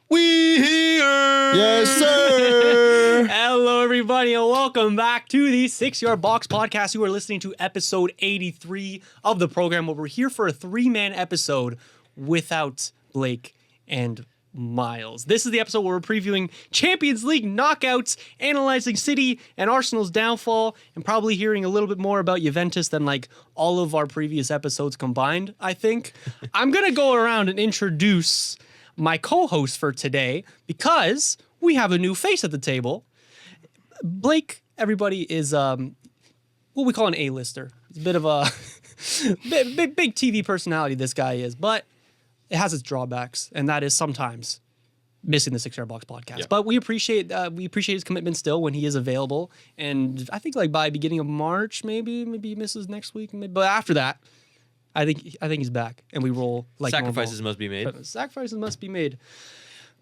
We here! Yes, sir! Hello, everybody, and welcome back to the 6ixYardBox podcast. You are listening to episode 83 of the program, where we're here for a three-man episode without Blake and Miles. This is the episode where we're previewing Champions League knockouts, analyzing City and Arsenal's downfall, and probably hearing a little bit more about Juventus than like all of our previous episodes combined, I think. I'm going to go around and introduce my co-host for today because we have a new face at the table. Blake, everybody, is what we call an A-lister. He's a bit of a big TV personality, this guy is, but it has its drawbacks, and that is sometimes missing the 6ixYardBox podcast. Yeah. But we appreciate his commitment still when he is available, and I think like by beginning of March, maybe he misses next week, but after that, I think he's back, and we roll like sacrifices normal. must be made. Sacrifices must be made.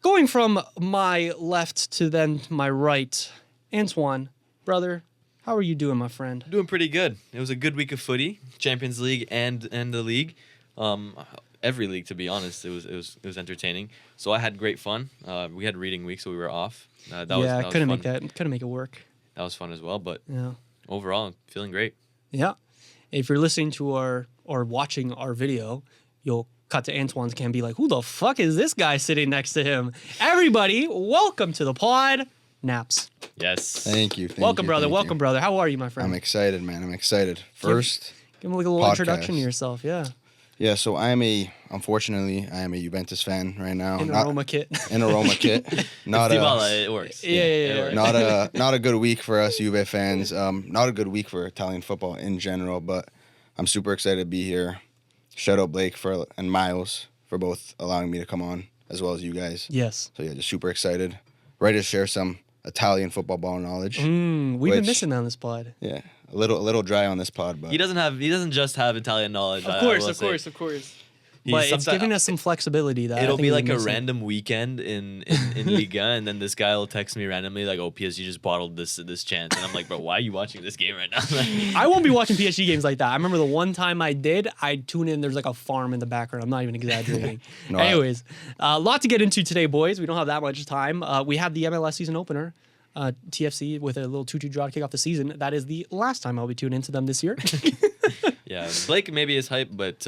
Going from my left to then my right, Antoine, brother, how are you doing, my friend? Doing pretty good. It was a good week of footy, Champions League and the league. Every league, to be honest, it was entertaining. So I had great fun. We had reading week, so we were off. Couldn't make it work. That was fun as well. But yeah, overall, feeling great. Yeah. If you're listening to or watching our video, you'll cut to Antoine's cam and be like, who the fuck is this guy sitting next to him? Everybody, welcome to the pod. Naps. Yes. Thank you. Welcome, brother. How are you, my friend? I'm excited, man. I'm excited. First, give him like a little podcast. Introduction to yourself. Yeah. Yeah, so unfortunately, I am a Juventus fan right now. In a Roma kit. Not it works. Yeah. Not a good week for us Juve fans. Not a good week for Italian football in general, but I'm super excited to be here. Shout out Blake and Miles for both allowing me to come on, as well as you guys. Yes. So yeah, just super excited. Ready to share some Italian football ball knowledge. We've been missing on this pod. Yeah, a little dry on this pod, but he doesn't just have Italian knowledge. Of course. But it's giving us some flexibility. It'll be like a random weekend in Liga, and then this guy will text me randomly like, "Oh, PSG just bottled this chance," and I'm like, "Bro, why are you watching this game right now?" I won't be watching PSG games like that. I remember the one time I did, I'd tune in. There's like a farm in the background. I'm not even exaggerating. Anyways, a lot to get into today, boys. We don't have that much time. We have the MLS season opener. TFC with a little 2-2 draw to kick off the season. That is the last time I'll be tuning into them this year. Yeah, Blake maybe is hype, but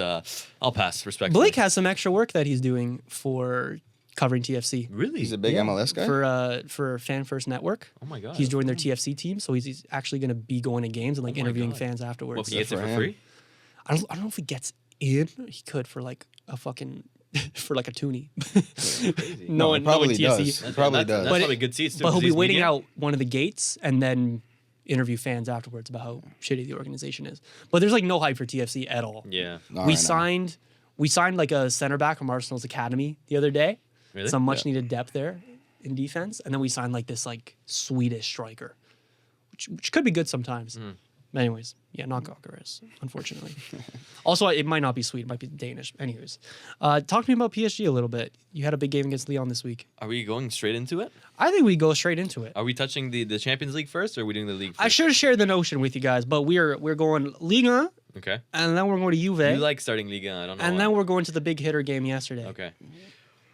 I'll pass, respectfully. Blake has some extra work that he's doing for covering TFC. Really? He's a big MLS guy? For Fan First Network. Oh my God. He's joined their TFC team, so he's actually going to be going to games and like interviewing fans afterwards. Well, if he gets it for free? I don't know if he gets in. He could for like a fucking... for like a toonie. No, one probably does. That's probably good seats too. But he'll be waiting out one of the gates and then interview fans afterwards about how shitty the organization is. But there's like no hype for TFC at all. Yeah. We signed like a center back from Arsenal's academy the other day. Really? Some much needed depth there in defense, and then we signed like this like Swedish striker, which could be good sometimes. But anyways, yeah, not Gokkeres, unfortunately. Also, it might not be Swede, it might be Danish. Anyways, talk to me about PSG a little bit. You had a big game against Lyon this week. Are we going straight into it? I think we go straight into it. Are we touching the Champions League first, or are we doing the league first? I should have shared the notion with you guys, but we're going Liga. Okay. And then we're going to Juve. You like starting Liga, I don't know. And then we're going to the big hitter game yesterday. Okay.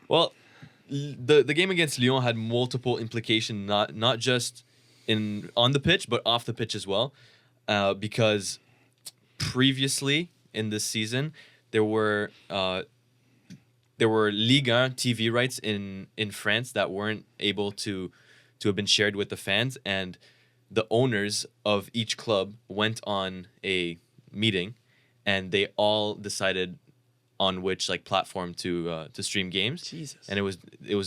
Well, the game against Lyon had multiple implications, not just on the pitch, but off the pitch as well. Because previously in this season, there were Liga TV rights in France that weren't able to have been shared with the fans, and the owners of each club went on a meeting, and they all decided on which like platform to stream games. Jesus. And it was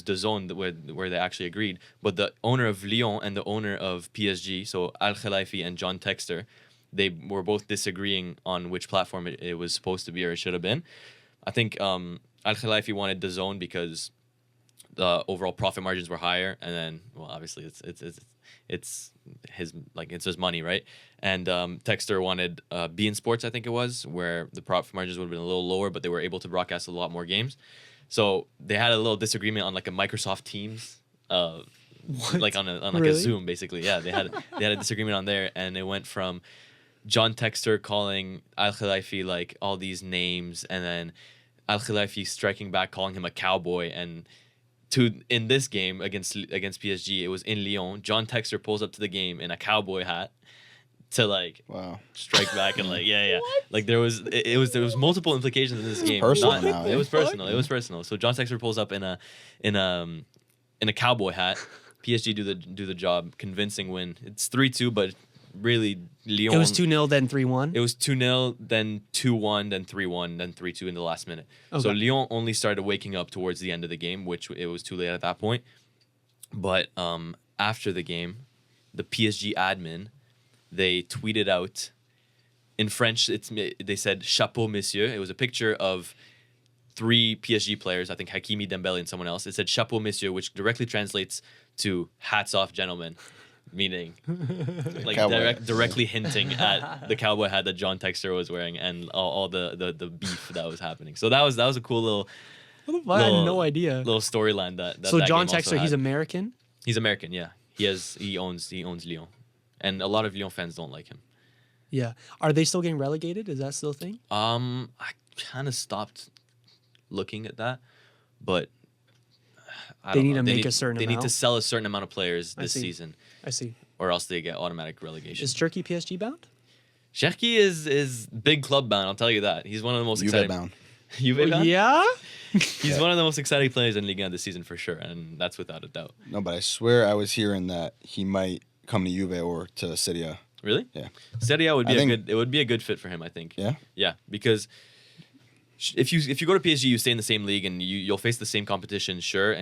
DAZN where they actually agreed. But the owner of Lyon and the owner of PSG, so Al Khelaifi and John Textor, they were both disagreeing on which platform it was supposed to be or it should have been. I think Al Khelaifi wanted DAZN because the overall profit margins were higher, and then obviously it's his money, right? And Texter wanted beIN Sports, I think it was, where the profit margins would have been a little lower, but they were able to broadcast a lot more games. So they had a little disagreement on like a Microsoft Teams, like on a Zoom, basically. Yeah, they had a disagreement on there, and it went from John Texter calling Al Khelaifi like all these names, and then Al Khelaifi striking back, calling him a cowboy, and in this game against PSG, it was in Lyon. John Texter pulls up to the game in a cowboy hat to like strike back and like like there was multiple implications in this game. Personal now, It was personal. It was personal. So John Texter pulls up in a cowboy hat. PSG do the job, convincing win. It's 3-2, but really Lyon. It was 2-0, then 3-1. It was 2-0, then 2-1, then 3-1, then 3-2 in the last minute. Okay. So Lyon only started waking up towards the end of the game, which it was too late at that point. But after the game, the PSG admin, they tweeted out in French. They said "Chapeau, messieurs." It was a picture of 3 PSG players. I think Hakimi, Dembele, and someone else. It said "Chapeau, messieurs," which directly translates to "hats off, gentlemen," meaning like directly hinting at the cowboy hat that John Texter was wearing and all the beef that was happening. So that was a cool little. I had no idea. Little storyline that. So that John game also Texter, had. he's American. He's American, yeah. He owns Lyon, and a lot of Lyon fans don't like him. Yeah. Are they still getting relegated? Is that still a thing? I kind of stopped looking at that, but They need to make a certain They need to amount? sell a certain amount of players this see. season, I see. or else they get automatic relegation. Is Turkey PSG bound? Cherki is big club bound. I'll tell you that. He's one of the most Juve exciting. bound. Juve bound? Yeah. He's one of the most exciting players in Ligue 1 this season for sure, and that's without a doubt. No, but I swear I was hearing that he might come to Juve or to Serie A. Really? Yeah. Serie A would be I think- it would be a good fit for him, I think. Yeah? Yeah, because if you go to PSG, you stay in the same league and you'll face the same competition, sure,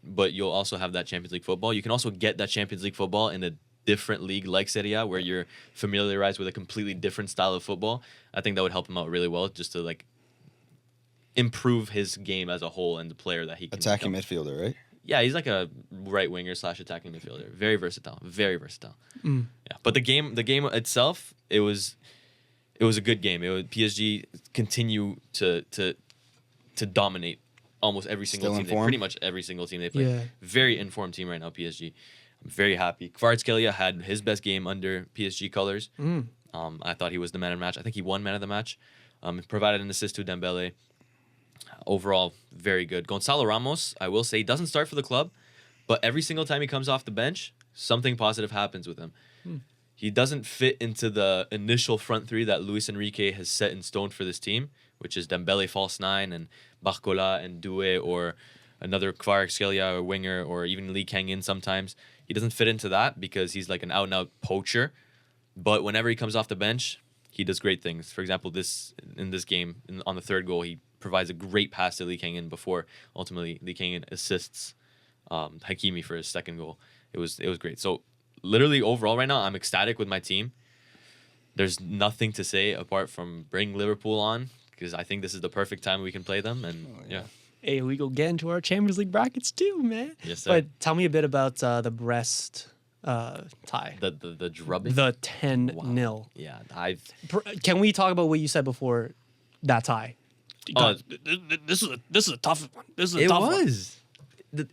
but you'll also have that Champions League football. You can also get that Champions League football in a different league like Serie A, where you're familiarized with a completely different style of football. I think that would help him out really well, just to like improve his game as a whole and the player that he can Attacking become. midfielder, right? Yeah, he's like a right winger / attacking midfielder. Very versatile. Very versatile. Mm. Yeah, but the game itself, it was a good game. PSG continue to dominate almost every single Still team. in form? Pretty much every single team they play. Yeah. Very informed team right now. PSG. I'm very happy. Kvaratskhelia had his best game under PSG colors. Mm. I thought he was the man of the match. I think he won man of the match. Provided an assist to Dembele. Overall, very good. Gonzalo Ramos, I will say, he doesn't start for the club, but every single time he comes off the bench, something positive happens with him. He doesn't fit into the initial front three that Luis Enrique has set in stone for this team, which is Dembele false 9 and Barcola and Doué, or another Kvaratskhelia or winger, or even Lee Kang-in sometimes. He doesn't fit into that because he's like an out-and-out poacher. But whenever he comes off the bench, he does great things. For example, in this game, on the third goal, he provides a great pass to Lee Kang-in before ultimately Lee Kang-in assists Hakimi for his second goal. It was great. So literally overall right now, I'm ecstatic with my team. There's nothing to say apart from bring Liverpool on, because I think this is the perfect time we can play them. And yeah. Hey, we go get into our Champions League brackets too, man. Yes, sir. But tell me a bit about the Brest tie. The drubbing. The 10-0. Yeah, Can we talk about what you said before that tie? God, this is a tough one. This is a tough one.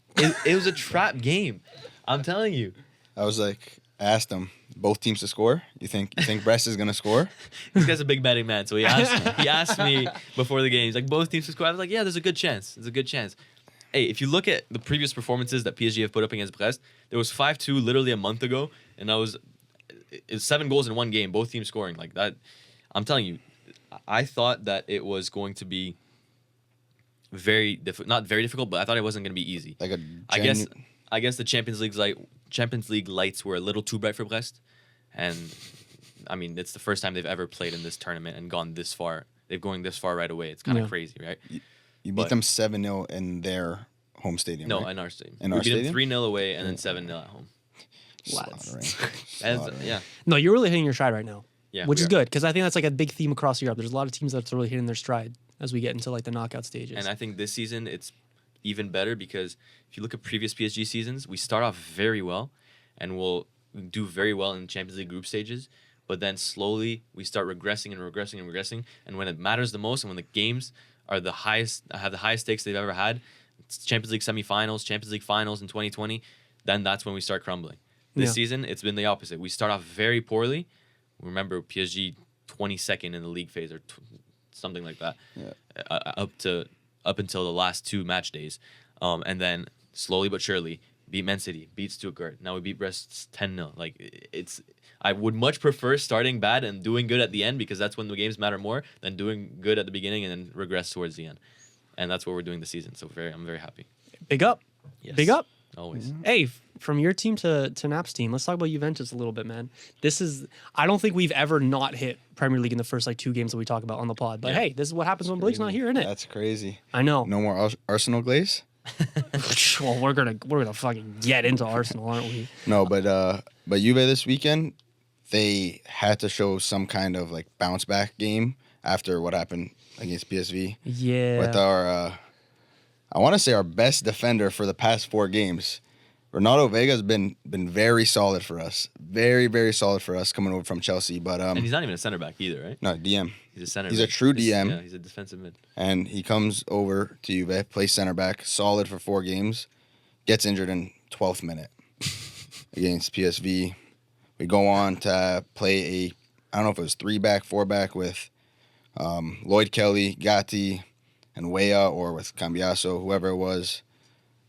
It was a trap game. I'm telling you. I was like, I asked him, both teams to score? You think Brest is gonna score? This guy's a big betting man, so he asked me before the game. He's like, both teams to score. I was like, yeah, there's a good chance. There's a good chance. Hey, if you look at the previous performances that PSG have put up against Brest, there was 5-2 literally a month ago, and it's 7 goals in one game, both teams scoring like that. I'm telling you, I thought that it was going to be very difficult, not very difficult, but I thought it wasn't going to be easy. Like a I guess the Champions League lights were a little too bright for Brest, and I mean it's the first time they've ever played in this tournament and gone this far. They've going this far right away. It's kind of crazy, right? You beat them 7-0 in their home stadium. No, right? in our stadium. In we our beat stadium? them 3-0 away and then 7-0 at home. Slaughtering. Yeah. No, you're really hitting your stride right now. Yeah, which we is are. good, because I think that's like a big theme across Europe. There's a lot of teams that's really hitting their stride as we get into like the knockout stages. And I think this season it's even better because if you look at previous PSG seasons, we start off very well and we'll do very well in Champions League group stages, but then slowly we start regressing and regressing and regressing. And when it matters the most and when the games are have the highest stakes they've ever had, it's Champions League semifinals, Champions League finals in 2020, then that's when we start crumbling. This season, it's been the opposite. We start off very poorly. Remember, PSG 22nd in the league phase or something like that, up until the last 2 match days, and then slowly but surely, beat Man City, beat Stuttgart. Now we beat Brest 10-0. Like, it's... I would much prefer starting bad and doing good at the end, because that's when the games matter more, than doing good at the beginning and then regress towards the end. And that's what we're doing this season. So I'm very happy. Big up. Yes. Big up. Always. Hey, from your team to Nap's team, let's talk about Juventus a little bit, man. I don't think we've ever not hit Premier League in the first 2 games that we talk about on the pod. But hey, this is what happens when Blake's not here, isn't it? That's crazy. I know. No more Arsenal glaze? Well, we're gonna fucking get into Arsenal, aren't we? No, but Juve this weekend, they had to show some kind of bounce back game after what happened against PSV. Yeah. With our, I want to say our best defender for the past 4 games. Ronaldo Vega has been very solid for us. Very, very solid for us coming over from Chelsea. But and he's not even a center back either, right? No, DM. He's a center He's back. a true DM. Yeah, he's a defensive mid. And he comes over to Juve, plays center back, solid for 4 games, gets injured in 12th minute against PSV. We go on to play I don't know if it was 3-back, 4-back with Lloyd Kelly, Gatti, and Weah, or with Cambiaso, whoever it was.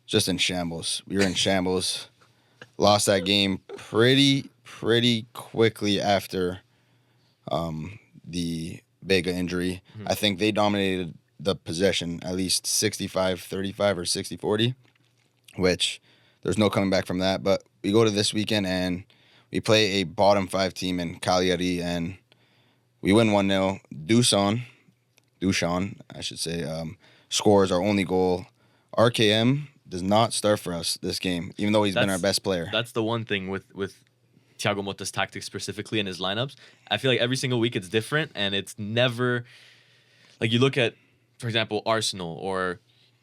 Just in shambles. We were in shambles. Lost that game pretty quickly after the Vega injury. Mm-hmm. I think they dominated the possession, at least 65-35 or 60-40, which there's no coming back from that. But we go to this weekend and we play a bottom 5 team in Cagliari, and we win 1-0. Dusan, I should say, scores our only goal. RKM does not start for us this game, even though he's been our best player. That's the one thing with Thiago Motta's tactics specifically in his lineups. I feel like every single week it's different, and it's never... Like, you look at, for example, Arsenal or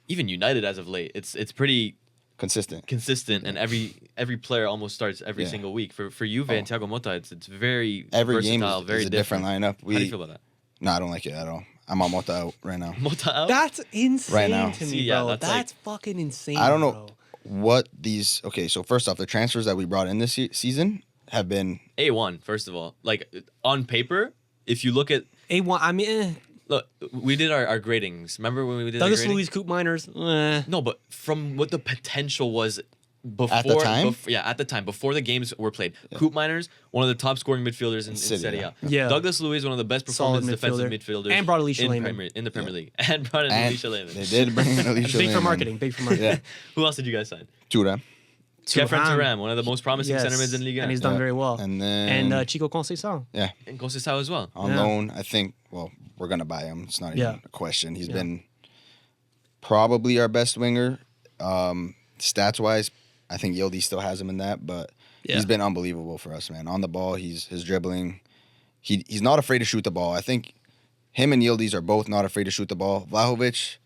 even United as of late, it's pretty... Consistent, and every player almost starts every single week. For Juve and Thiago Motta, it's very every versatile, game very is a different lineup. How do you feel about that? No, I don't like it at all. I'm on Motta out right now. Motta out? That's insane Right now. to me, See, bro. yeah, that's fucking insane. I don't know bro. what these... Okay, so first off, the transfers that we brought in this season have been... A1, first of all. Like, on paper, if you look at... A1, I mean... Look, we did our gradings. Remember when we did Douglas our grading? Luiz, Coop Miners. No, but from what the potential was before... At the time? At the time, before the games were played. Yeah. Coop Miners, one of the top scoring midfielders in Serie A. Yeah. Douglas Luiz, one of the best performance defensive midfielders. And brought Alicia Lehmann. In the Premier League. And brought in Alicia Lehmann. They did bring in Alicia Big Lehmann. for marketing. Yeah. Who else did you guys sign? Thuram. Kefren Thuram, one of the most promising center mids in Liga. And he's done very well. And then... Chico Conceição. Yeah. And Conceição as well. On loan, I think... Well, we're going to buy him. It's not even a question. He's been probably our best winger. Stats-wise, I think Yildiz still has him in that, but he's been unbelievable for us, man. On the ball, his dribbling. He's not afraid to shoot the ball. I think him and Yildiz are both not afraid to shoot the ball. Vlahovic,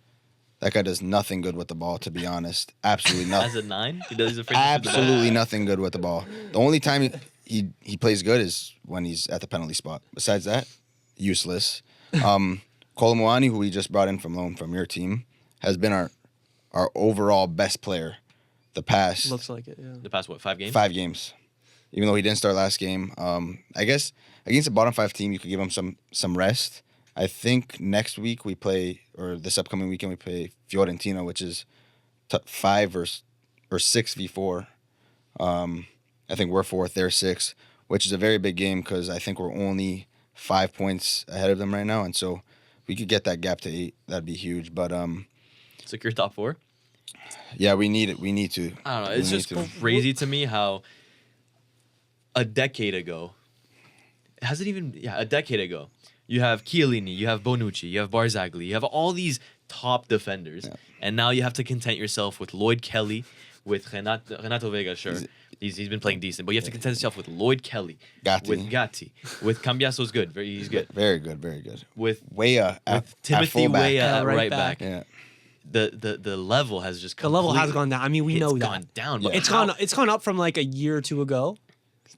that guy does nothing good with the ball, to be honest. Absolutely nothing. As a 9? He's afraid to shoot the ball. Absolutely nothing good with the ball. The only time he plays good is when he's at the penalty spot. Besides that, useless. Kolomuani, who we just brought in from loan from your team, has been our overall best player the past... Looks like it, yeah. The past, 5 games? 5 games. Even though he didn't start last game. I guess against a bottom 5 team, you could give him some rest. I think next week we play, or this upcoming weekend we play Fiorentina, which is 5 or 6v4. I think we're 4th, they're 6th, which is a very big game because I think we're only 5 points ahead of them right now, and so if we could get that gap to 8, that'd be huge. But secure top 4? Yeah, we need it. We need to. I don't know. It's just crazy to me how a decade ago, a decade ago, you have Chiellini, you have Bonucci, you have Barzagli, you have all these top defenders, and now you have to content yourself with Lloyd Kelly, with Renato Vega, sure. He's been playing decent, but you have to content yourself with Lloyd Kelly, with Gatti, with Cambiaso's good. He's good. Very good, very good. With Weah at Timothy Weah at right back. Yeah. The level has just the level has gone down. I mean, we know that. It's gone down. But it's gone up from like a year or 2 ago.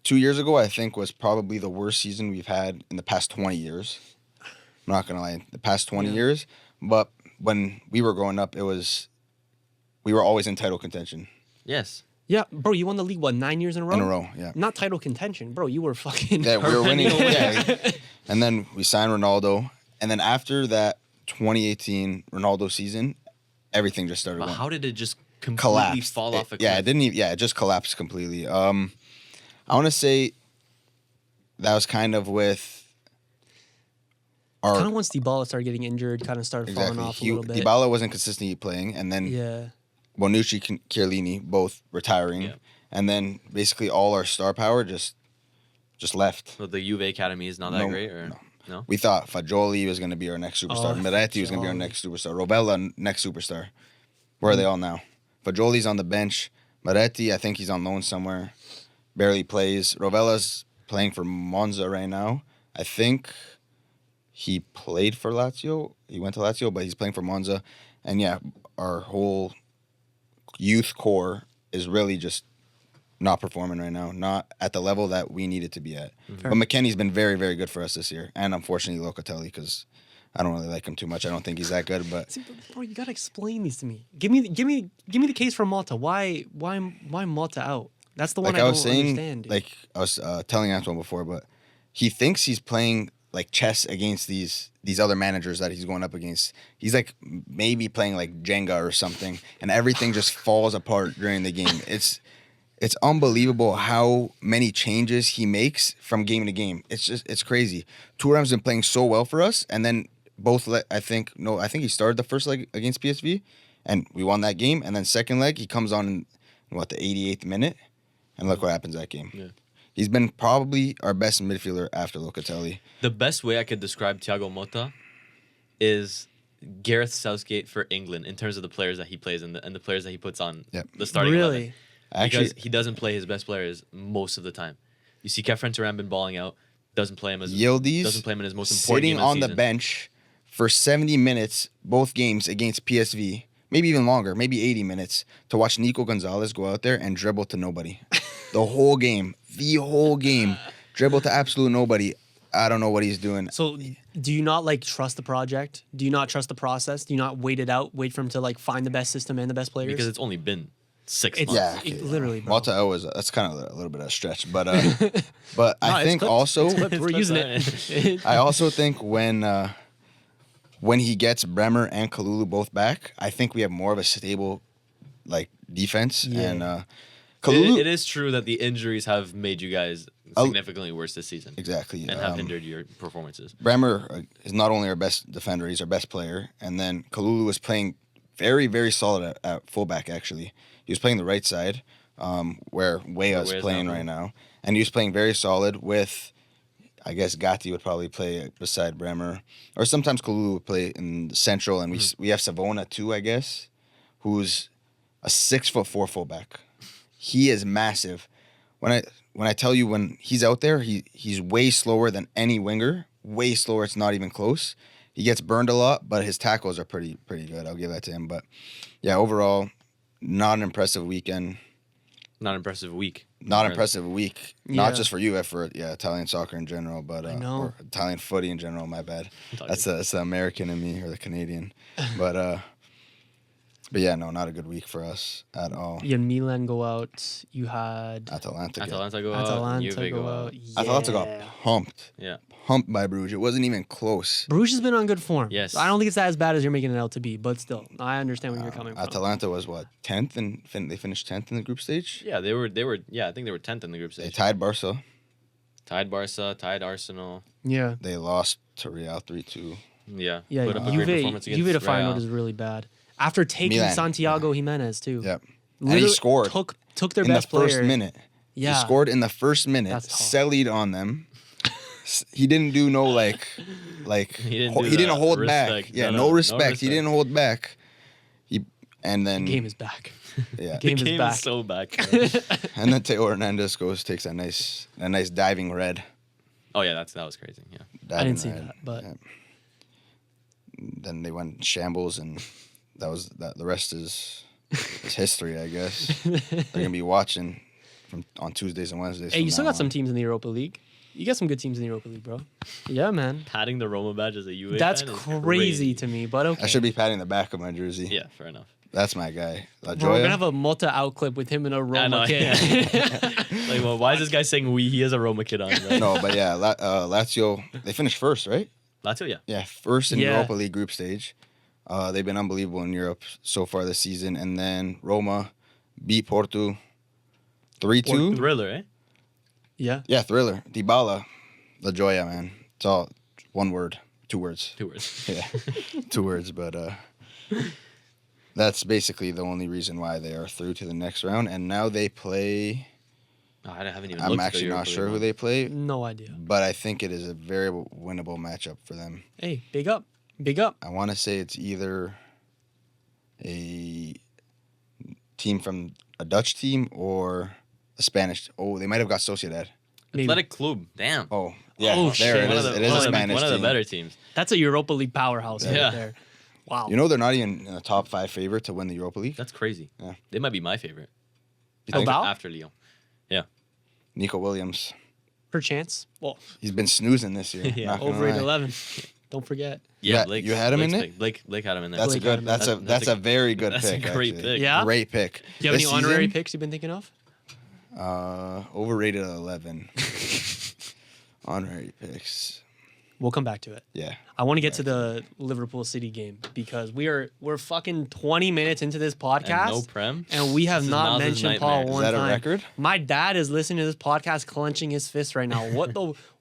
2 years ago, I think, was probably the worst season we've had in the past 20 years. I'm not going to lie, the past 20 years. But when we were growing up, we were always in title contention. Yes. Yeah, bro, you won the league, 9 years in a row? In a row, yeah. Not title contention, bro. You were fucking... Yeah, we were winning. Yeah. And then we signed Ronaldo. And then after that 2018 Ronaldo season, everything just started But going. how did it just completely collapsed. fall off a cliff. Yeah, it didn't even, yeah, it just collapsed completely. I want to say that was kind of with our Kind of once Dybala started getting injured, kind of started falling off a little bit. Dybala wasn't consistently playing, and then Yeah. Bonucci and Chiellini both retiring, Yeah. and then basically all our star power just left. So the Juve academy is not that No, great, or no. no? We thought Fagioli was going to be our next superstar. Oh, Miretti was going to be our Fagioli. next superstar. Rovella, next superstar. Where are they all now? Fagioli's on the bench. Miretti, I think he's on loan somewhere. Barely plays. Rovella's playing for Monza right now. I think he played for Lazio. He went to Lazio, but he's playing for Monza. And yeah, our whole youth core is really just not performing right now, not at the level that we need it to be at. Fair. But McKennie's been very, very good for us this year, and unfortunately Locatelli, because I don't really like him too much. I don't think he's that good, but See, bro, you gotta explain these to me. Give me the case for Malta. Why Malta out? That's the one like I I don't was saying, understand. like I was telling Antoine before, but he thinks he's playing like chess against these other managers that he's going up against. He's like maybe playing like Jenga or something, and everything just falls apart during the game. It's unbelievable how many changes he makes from game to game. It's crazy. Thuram's been playing so well for us, and then I think he started the first leg against PSV, and we won that game. And then second leg, he comes on in the 88th minute, and look what happens that game. Yeah. He's been probably our best midfielder after Locatelli. The best way I could describe Thiago Motta is Gareth Southgate for England in terms of the players that he plays and the players that he puts on Yep. the starting Really? 11. Actually, Because he doesn't play his best players most of the time. You see Kefren Turan been balling out, doesn't play him in his most important sitting game of on the the season. bench for 70 minutes, both games against PSV, maybe even longer, maybe 80 minutes, to watch Nico Gonzalez go out there and dribble to nobody. The whole game, dribble to absolute nobody. I don't know what he's doing. So, do you not like trust the project? Do you not trust the process? Do you not wait it out, wait for him to like find the best system and the best players? Because it's only been 6 It's- months. Yeah, literally, bro. Malta was that's kind of a little bit of a stretch, but but No, I it's think clipped. also It's clipped. We're It's using clipped. it. I also think when he gets Bremer and Kalulu both back, I think we have more of a stable like defense. Yeah. And Kalulu It is true that the injuries have made you guys significantly worse this season. exactly And have hindered your performances. Bremer is not only our best defender, he's our best player. And then Kalulu was playing very, very solid at fullback, actually. He was playing the right side, where Weah's Weah's playing now right now. And he was playing very solid with, I guess, Gatti would probably play beside Bremer. Or sometimes Kalulu would play in the central. And we have Savona, too, I guess, who's a 6'4" fullback. He is massive. When I tell you, when he's out there, he's way slower than any winger. Way slower. It's not even close. He gets burned a lot, but his tackles are pretty good. I'll give that to him. But yeah, overall, not an impressive weekend. Not impressive week. Not impressive week. Yeah. Not just for you, for Italian soccer in general, but I know. or Italian footy in general. My bad. Italian. That's the American in me or the Canadian. But yeah, no, not a good week for us at all. You had Milan go out. You had Atalanta Atalanta go out. Atalanta Juve go out. Atalanta got pumped Yeah. by Bruges. It wasn't even close. Bruges has been on good form. Yes. I don't think it's as bad as you're making it out to be, but still, I understand where you're coming from. Atalanta was what 10th, and they finished 10th in the group stage. Yeah, they were. Yeah, I think they were 10th in the group They stage. tied Barca. Tied Barca, tied Arsenal. Yeah. They lost to Real 3-2. Yeah. Yeah, Put up a great performance Juve against to Feyenoord Real. is really bad. After taking Milan. Santiago Jimenez too. Yep. And Literally he scored Took their in the best player. first minute. Yeah. He scored in the first minute. That's tough. Sellied on them. He didn't do no like He didn't do he didn't that. hold Respect. back. Yeah, No, no, no respect. He respect. didn't hold back. And then Game is back. yeah. game is Game back. is so back. And then Teo Hernandez takes a nice diving red. Oh yeah, that was crazy. Yeah. I didn't Diving see red. that, but Yeah. Then they went shambles, and that was that. The rest is history, I guess. They're gonna be watching on Tuesdays and Wednesdays. hey, from you still now got some on. teams in the Europa League. You got some good teams in the Europa League, bro. Yeah, man. Patting the Roma badge as a UA That's fan is crazy to me, but okay. I should be patting the back of my jersey. Yeah, fair enough. That's my guy. La Bro, we're Gioia. gonna have a Malta out clip with him in a I Roma know, kit. Like, well, why is this guy saying we? He has a Roma kid on. Right? No, but yeah, Lazio. They finished first, right? Lazio, yeah. Yeah, first in Yeah. Europa League group stage. They've been unbelievable in Europe so far this season. And then Roma beat Porto 3-2. Thriller, eh? Yeah. Yeah, thriller. Dybala, La Joya, man. It's all one word, 2 words. 2 words. Yeah, 2 words. But that's basically the only reason why they are through to the next round. And now they play. I haven't even I'm looked at actually the not Europa sure League who they play, No idea. but I think it is a very winnable matchup for them. Hey, big up. Big up. I want to say it's either a team from a Dutch team or a Spanish. Oh, they might have got Sociedad. Maybe. Athletic Club. Damn. Oh, yeah, Oh, there shit. it One is. of the, It is one a of the- Spanish one of the team. better teams. That's a Europa League powerhouse Yeah. right there. Wow. You know they're not even in the top 5 favorite to win the Europa League. That's crazy. Yeah. They might be my favorite. You think? About? After Lyon. Nico Williams. Perchance. Well, He's been snoozing this year. Yeah, not gonna over lie. 11. Don't forget. Yeah, Yeah, you had him in Blake's it? pick. Blake had him in there. That's Blake a good. Adams. That's a very good that's a pick. great actually. pick. Yeah? Great pick. Do you have This any honorary season, picks you've been thinking of? Overrated at 11. Honorary picks. We'll come back to it. Yeah. I want to get to the Liverpool City game because we're fucking 20 minutes into this podcast. And no prem. And we have This is not Nas's mentioned Paul nightmare. one Is that time. a record? My dad is listening to this podcast, clenching his fist right now.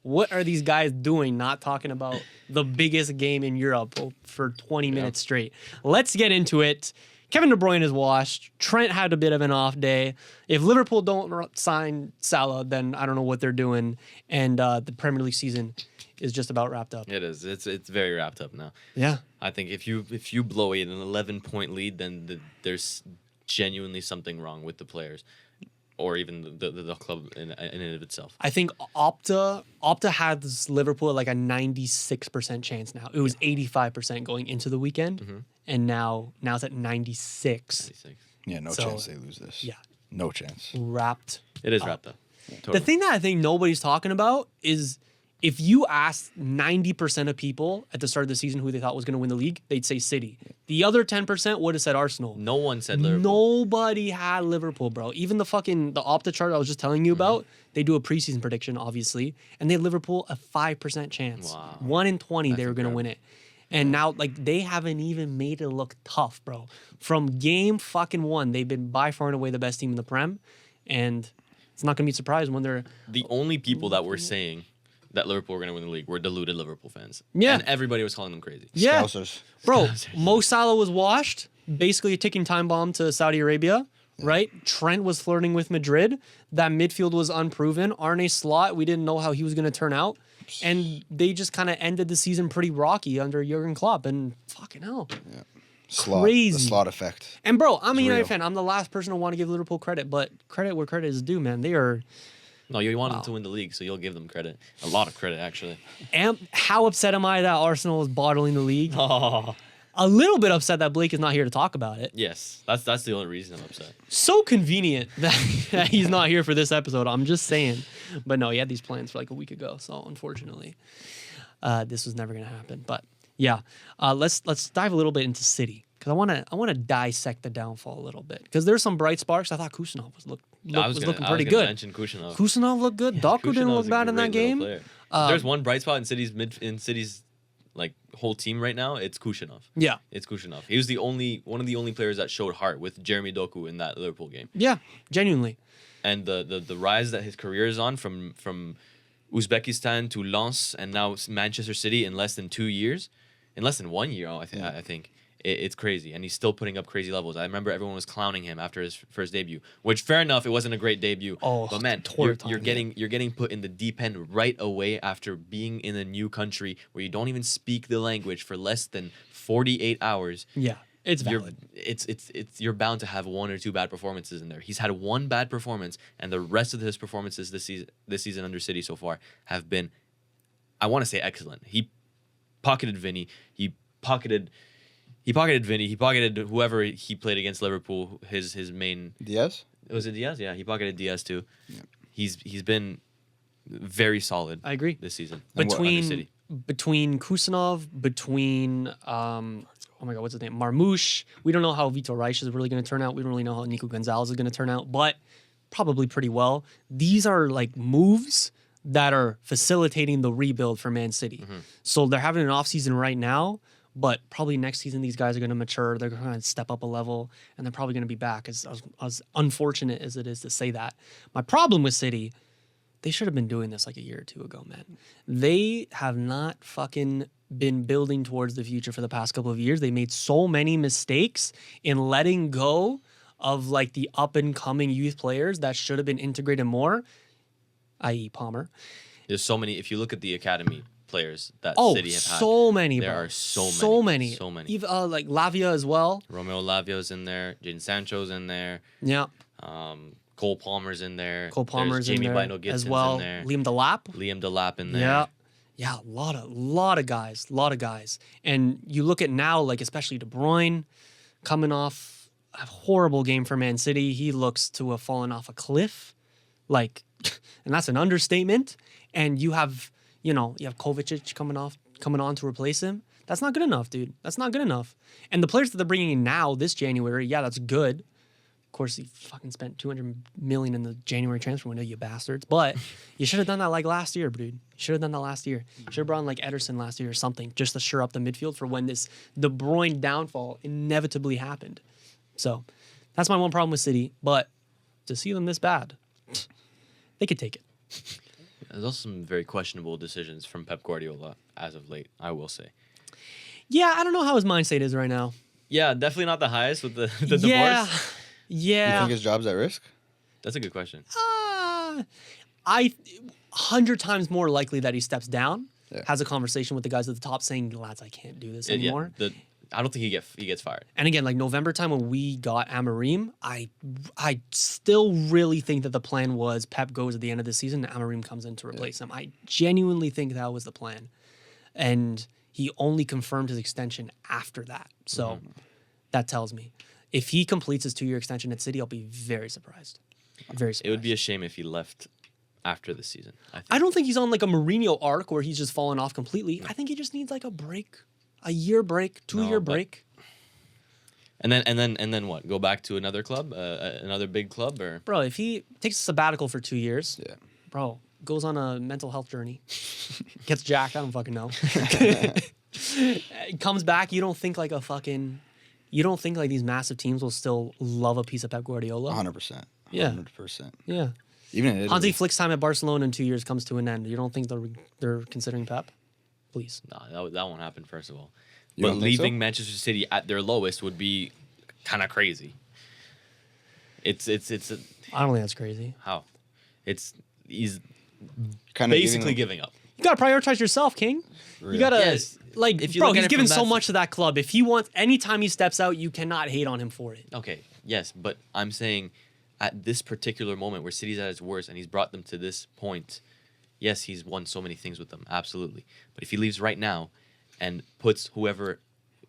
What are these guys doing? Not talking about the biggest game in Europe for 20 minutes straight. Let's get into it. Kevin De Bruyne is washed. Trent had a bit of an off day. If Liverpool don't sign Salah, then I don't know what they're doing. And the Premier League season is just about wrapped up. It is. It's very wrapped up now. Yeah. I think if you blow an 11-point lead, then there's genuinely something wrong with the players, or even the club in and of itself. I think Opta has Liverpool at like a 96% chance now. It was 85% going into the weekend, and now it's at 96. 96. Yeah, no So, chance they lose this. Yeah, No chance. wrapped. It is wrapped up. Totally. The thing that I think nobody's talking about is if you asked 90% of people at the start of the season who they thought was going to win the league, they'd say City. The other 10% would have said Arsenal. No one said Liverpool. Nobody had Liverpool, bro. Even the Opta chart I was just telling you about, they do a preseason prediction, obviously, and they had Liverpool a 5% chance. Wow. 1 in 20 they That's were going to win it. And now, like, they haven't even made it look tough, bro. From game fucking 1, they've been by far and away the best team in the Prem, and it's not going to be surprised when they're... The only people that were saying that Liverpool were going to win the league were deluded Liverpool fans. Yeah. And everybody was calling them crazy. Yeah. Scousers. Bro, Mo Salah was washed, basically a ticking time bomb to Saudi Arabia, right? Trent was flirting with Madrid. That midfield was unproven. Arne Slot, we didn't know how he was going to turn out. And they just kind of ended the season pretty rocky under Jurgen Klopp. And fucking hell. Slot. Crazy. The slot effect. And bro, I'm a It's United real. fan. I'm the last person to want to give Liverpool credit, but credit where credit is due, man. They are... No, you want them to win the league, so you'll give them credit. A lot of credit, actually. How upset am I that Arsenal is bottling the league? Oh. A little bit upset that Blake is not here to talk about it. Yes, that's the only reason I'm upset. So convenient that he's not here for this episode. I'm just saying. But no, he had these plans for like a week ago. So unfortunately, this was never going to happen. But yeah, let's dive a little bit into City because I want to dissect the downfall a little bit because there's some bright sparks. I thought Kusanov was looking pretty good. Mention Kusanov. Kusanov looked good. Doku didn't look bad in that game. If there's one bright spot in City's like whole team right now, it's Kusanov. Yeah, It's Kusanov. He was one of the only players that showed heart with Jeremy Doku in that Liverpool game. yeah, genuinely. And the rise that his career is on from Uzbekistan to Lens and now Manchester City in less than 2 years, in less than 1 year, I think. It's crazy, and he's still putting up crazy levels. I remember everyone was clowning him after his first debut, which fair enough, it wasn't a great debut. Oh, but man, tore you're it getting put in the deep end right away after being in a new country where you don't even speak the language for less than 48 hours. Yeah, it's You're valid. you're bound to have 1 or 2 bad performances in there. He's had 1 bad performance, and the rest of his performances this season under City so far have been, I want to say, excellent. He pocketed Vinny. He pocketed Vinny. He pocketed whoever he played against Liverpool. His main, Diaz? was it Diaz? Yeah, he pocketed Diaz too. Yeah. He's been very solid. I agree. This season under City. Between Kusanov, oh my God, what's his name? Marmouche. We don't know how Vitor Reich is really going to turn out. We don't really know how Nico Gonzalez is going to turn out, but probably pretty well. These are like moves that are facilitating the rebuild for Man City. So they're having an offseason right now But probably next season, these guys are going to mature. They're going to step up a level, and they're probably going to be back. As unfortunate as it is to say that, my problem with City, they should have been doing this like a year or two ago, man. They have not fucking been building towards the future for the past couple of years. They made so many mistakes in letting go of like the up and coming youth players that should have been integrated more, i.e. Palmer. There's so many. If you look at the academy players that City have had, so many. there bro. are so many. Even, like Lavia as well. Romeo Lavio's in there. Jaden Sancho's in there. Yeah. Cole Palmer's in there. Cole Palmer's There's in Jamie there Bino as Gibson's well. in there. Liam Delap. Liam Delap in there. Yeah. Yeah, a lot of guys. And you look at now, like especially De Bruyne coming off a horrible game for Man City. He looks to have fallen off a cliff. Like, and that's an understatement. And you have Kovacic coming on to replace him. That's not good enough, dude. That's not good enough. And the players that they're bringing in now this January, yeah, that's good. Of course, he fucking spent $200 million in the January transfer window, you bastards. But you should have done that like last year, dude. You should have done that last year. You should have brought in like Ederson last year or something, just to shore up the midfield for when this De Bruyne downfall inevitably happened. So that's my one problem with City. But to see them this bad, they could take it. There's also some very questionable decisions from Pep Guardiola as of late, I will say. Yeah, I don't know how his mindset is right now. Yeah, definitely not the highest with the Yeah. divorce. Yeah. You think his job's at risk? That's a good question. I 100 times more likely that he steps down, has a conversation with the guys at the top saying, lads, I can't do this anymore. I don't think he gets fired. And again, like November time when we got Amorim, I still really think that the plan was Pep goes at the end of the season and Amorim comes in to replace him. I genuinely think that was the plan. And he only confirmed his extension after that. So that tells me. If he completes his 2-year extension at City, I'll be very surprised. Very surprised. It would be a shame if he left after the season. I don't think he's on like a Mourinho arc where he's just fallen off completely. I think he just needs like a break, a year break, 2-year break. And then what? Go back to another club, another big club, or Bro, if he takes a sabbatical for 2 years, Yeah. Goes on a mental health journey, gets jacked, I don't fucking know. Comes back, you don't think like these massive teams will still love a piece of Pep Guardiola? 100%. Yeah. 100%. Yeah. Even in Italy. Hansi Flick's time at Barcelona in 2 years comes to an end. You don't think they're considering Pep? Please. no, that won't happen. First of all, You but don't think so? leaving Manchester City at their lowest would be kind of crazy. It's I don't think that's crazy. how he's Kind of basically giving up. You gotta prioritize yourself, King. You gotta Yes. if you look at he's it given from so that much to that club. If he wants, anytime he steps out, you cannot hate on him for it. Okay, yes, but I'm saying at this particular moment where City's at its worst and he's brought them to this point, yes, he's won so many things with them, absolutely. But if he leaves right now and puts whoever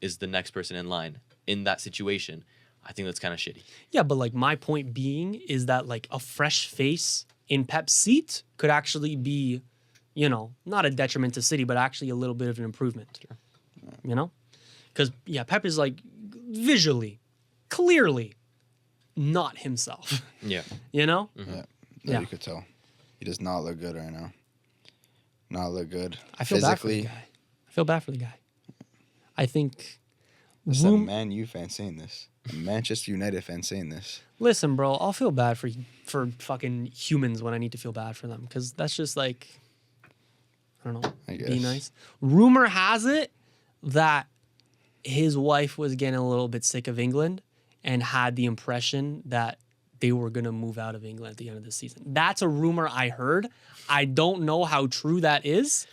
is the next person in line in that situation, I think that's kind of shitty. Yeah, but like my point being is that like a fresh face in Pep's seat could actually be, not a detriment to City, but actually a little bit of an improvement. Sure. Because Pep is like visually, clearly, not himself. Yeah. Yeah. Yeah. You could tell. He does not look good right now. Not look good. I feel bad for the guy. I think. It's a Man U fan saying this. A Manchester United fan saying this. Listen, bro, I'll feel bad for fucking humans when I need to feel bad for them, because that's just like, I don't know, I be guess. nice. Rumor has it that his wife was getting a little bit sick of England and had the impression that they were going to move out of England at the end of the season. That's a rumor I heard. I don't know how true that is.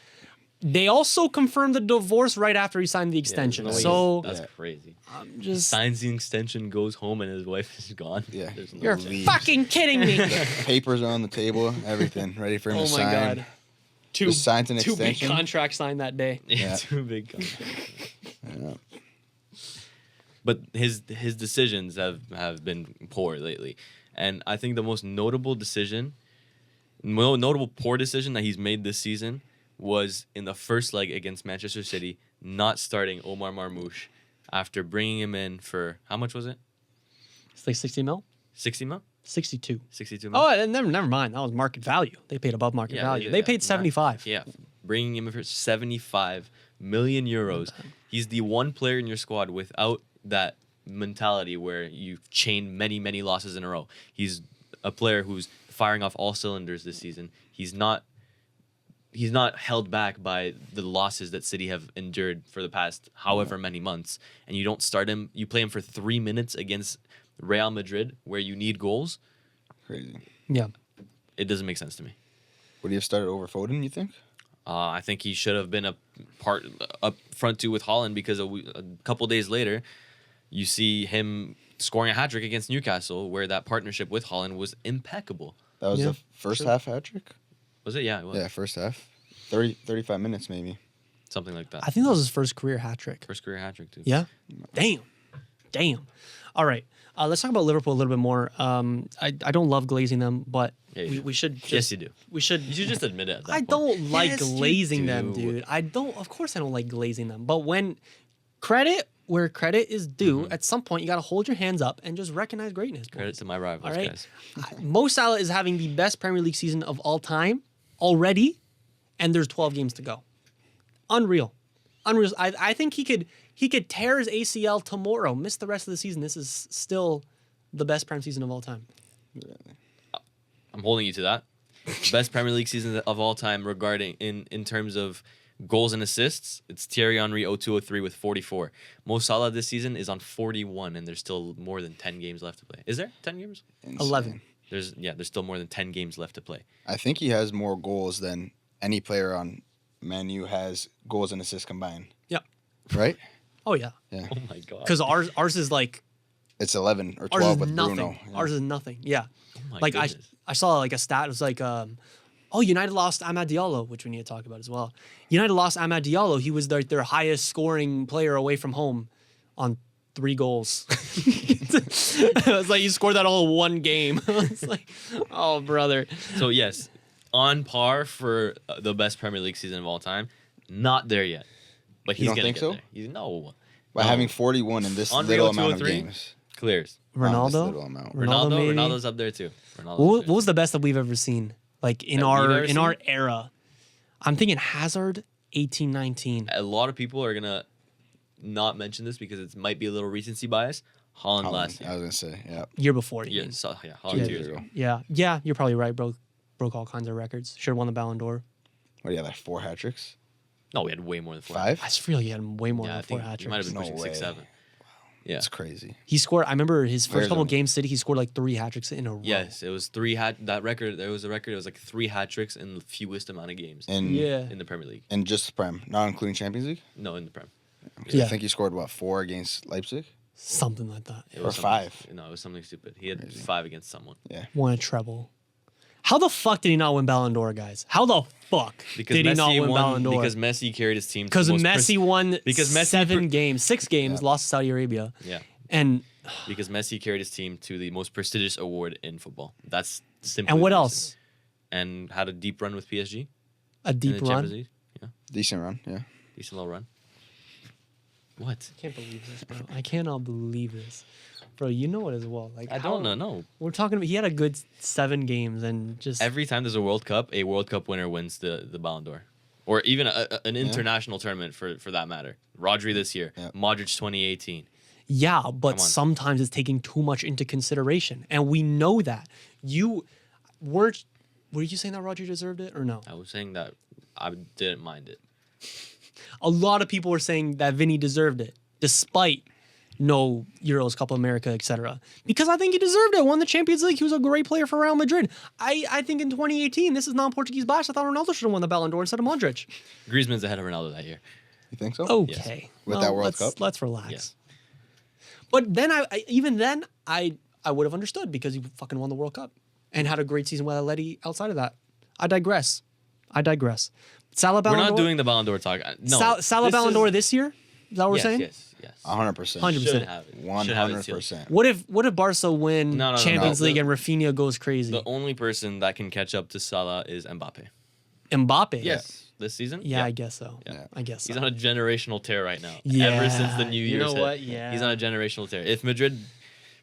They also confirmed the divorce right after he signed the extension. there's So that's crazy. I'm just, Signs the extension, goes home, and his wife is gone. Yeah. There's no you're leaves. fucking kidding me. Papers are on the table, everything ready for him Oh to my sign. God. Two Just signed an big extension. contracts signed that day. Yeah, Yeah. too big. Contract. Yeah. But his decisions have been poor lately, and I think the most notable poor decision that he's made this season was in the first leg against Manchester City, not starting Omar Marmoush after bringing him in for how much was it? It's like 60 mil? 60 mil? 62. 62 mil? Oh, and never mind. That was market value. They paid above market value. They paid 75. Yeah, bringing him in for 75 million euros. He's the one player in your squad without that mentality where you've chained many losses in a row. He's a player who's firing off all cylinders this season. He's not held back by the losses that City have endured for the past however many months. And you don't start him. You play him for 3 minutes against Real Madrid where you need goals. Crazy. Yeah. It doesn't make sense to me. Would he have started over Foden, you think? I think he should have been up front too with Holland because a couple days later, you see him scoring a hat-trick against Newcastle where that partnership with Holland was impeccable. That was the first half hat-trick? Was it? Yeah, it was. Yeah, first half. 35 minutes maybe. Something like that. I think that was his first career hat trick. First career hat-trick too. Yeah. Damn. All right. Let's talk about Liverpool a little bit more. I don't love glazing them, but Yeah, we should. Yes, you do. We should. You should just admit it. At that I point. don't like Yes, you glazing them, do. dude. I don't. Of course, I don't like glazing them. But when credit where credit is due, at some point you got to hold your hands up and just recognize greatness. boys. Credit to my rivals, All right. guys. Mo Salah is having the best Premier League season of all time already, and there's 12 games to go. Unreal. I think he could tear his ACL tomorrow, miss the rest of the season. This is still the best Prem season of all time. I'm holding you to that. Best Premier League season of all time regarding in terms of goals and assists. It's Thierry Henry 02-03 with 44. Mo Salah this season is on 41, and there's still more than 10 games left to play. Is there 10 games? Insane. 11. There's still more than 10 games left to play. I think he has more goals than any player on Man U has goals and assists combined. Yeah. Right? Oh yeah. Yeah. Oh my god. Because ours is like It's 11 or ours 12 is with nothing. Bruno. Yeah. Ours is nothing. Yeah. Oh my Like goodness. I saw like a stat. It was like United lost Amad Diallo, which we need to talk about as well. United lost Amad Diallo. He was their highest scoring player away from home on 3 goals. It was like you scored that all in one game. It's like, oh brother. So yes, on par for the best Premier League season of all time. Not there yet, but he's don't gonna think get so? there. No. By No. having 41 in this Unreal little amount of 203? games. Clears. This Ronaldo. little amount. Maybe? Ronaldo's up there too. Ronaldo's What up there was the best that we've ever seen? Like in That we've our ever seen? era. I'm thinking Hazard 18-19. A lot of people are gonna not mention this because it might be a little recency bias. Holland last I year. was going to say, yeah. Year before. you Yeah, mean. so, yeah, Holland 2 2 years years ago. ago. Yeah, you're probably right. Broke all kinds of records. Should have won the Ballon d'Or. What do you have, like 4 hat tricks? No, we had way more than 4. 5? I just feel like he had way more Yeah, I than 4 think hat he might have tricks. been pushing No 6, way. 7. Yeah. That's crazy. He scored. I remember his first Where's couple him? games. City, he scored like 3 hat tricks in a row. Yes, it was 3 hat. That record. There was a record. It was like 3 hat tricks in the fewest amount of games And Yeah. in the Premier League. and just Prem, not including Champions League? No, in the Prem. Because Yeah. I think he scored, 4 against Leipzig? Something like that. It Or was something- 5. No, it was something stupid. He had 5 against someone. Won a treble. How the fuck did he not win Ballon d'Or, guys? How the fuck Because did he Messi not win won, Ballon d'Or? Because Messi carried his team. to Because the most Messi won because Messi 6 games, lost to Saudi Arabia, Yeah, and because Messi carried his team to the most prestigious award in football. That's simple. and what else? And had a deep run with PSG A in deep the Champions run. League. Yeah, Decent run, yeah. decent little run. What? I can't believe this, bro. I cannot believe this, bro. You know it as well. Like I don't know. No. We're talking about. He had a good 7 games and just Every time there's a World Cup winner wins the Ballon d'Or. Or even an international tournament for that matter. Rodri this year. Yeah. Modric 2018. Yeah, but Come on. sometimes it's taking too much into consideration, and we know that. Were you saying that Roger deserved it or no? I was saying that I didn't mind it. A lot of people were saying that Vinny deserved it, despite no Euros, Copa America, etc. Because I think he deserved it. Won the Champions League. He was a great player for Real Madrid. I think in 2018, this is non-Portuguese bias. I thought Ronaldo should have won the Ballon d'Or instead of Modric. Griezmann's ahead of Ronaldo that year. You think so? Okay, With that World Cup? let's relax. Yes. But then even then I would have understood because he fucking won the World Cup and had a great season with Atleti outside of that. I digress. Salah We're Ballon not d'Or. doing the Ballon d'Or talk. No. Salah This Ballon is- d'Or this year. Is that what we're Yes, saying? yes, yes. 100%. 100%. Should have it. Should have it sealed. 100%. What if Barca win No. Champions The- League and Rafinha goes crazy? The only person that can catch up to Salah is Mbappe. Mbappe. Yes. This season? Yeah, I guess so. Yeah. I guess so. He's on a generational tear right now. Yeah. Ever since the New You Year's know hit, what? Yeah. He's on a generational tear. If Madrid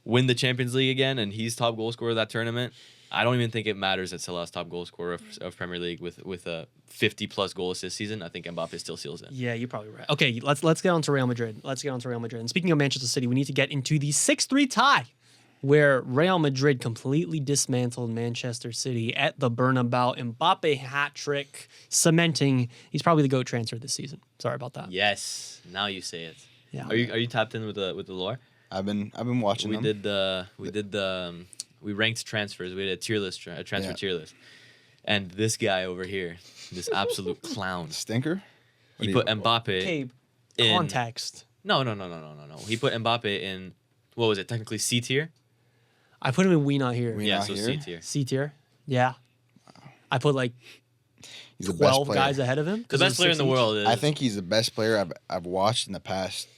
win the Champions League again and he's top goal scorer of that tournament, I don't even think it matters that Salah's top goal scorer of Premier League with a 50-plus goal assist season. I think Mbappe still seals it. Yeah, you're probably right. Okay, let's get on to Real Madrid. And speaking of Manchester City, we need to get into the 6-3 tie, where Real Madrid completely dismantled Manchester City at the Bernabeu. Mbappe hat trick, cementing he's probably the GOAT transfer this season. Sorry about that. Yes, now you say it. Yeah. Are you tapped in with the lore? I've been watching them. We ranked transfers. We did a tier list, a transfer tier list, and this guy over here, this absolute clown, Stinker. he put Mbappe Okay, in context. No. He put Mbappe in what was it? Technically C tier. I put him in We Not Here. We Yeah, Not so Here? C tier. C tier. Yeah. I put like He's the best 12 player. guys ahead of him. The 'cause best there's player in 6 the each. world is. I think he's the best player I've watched in the past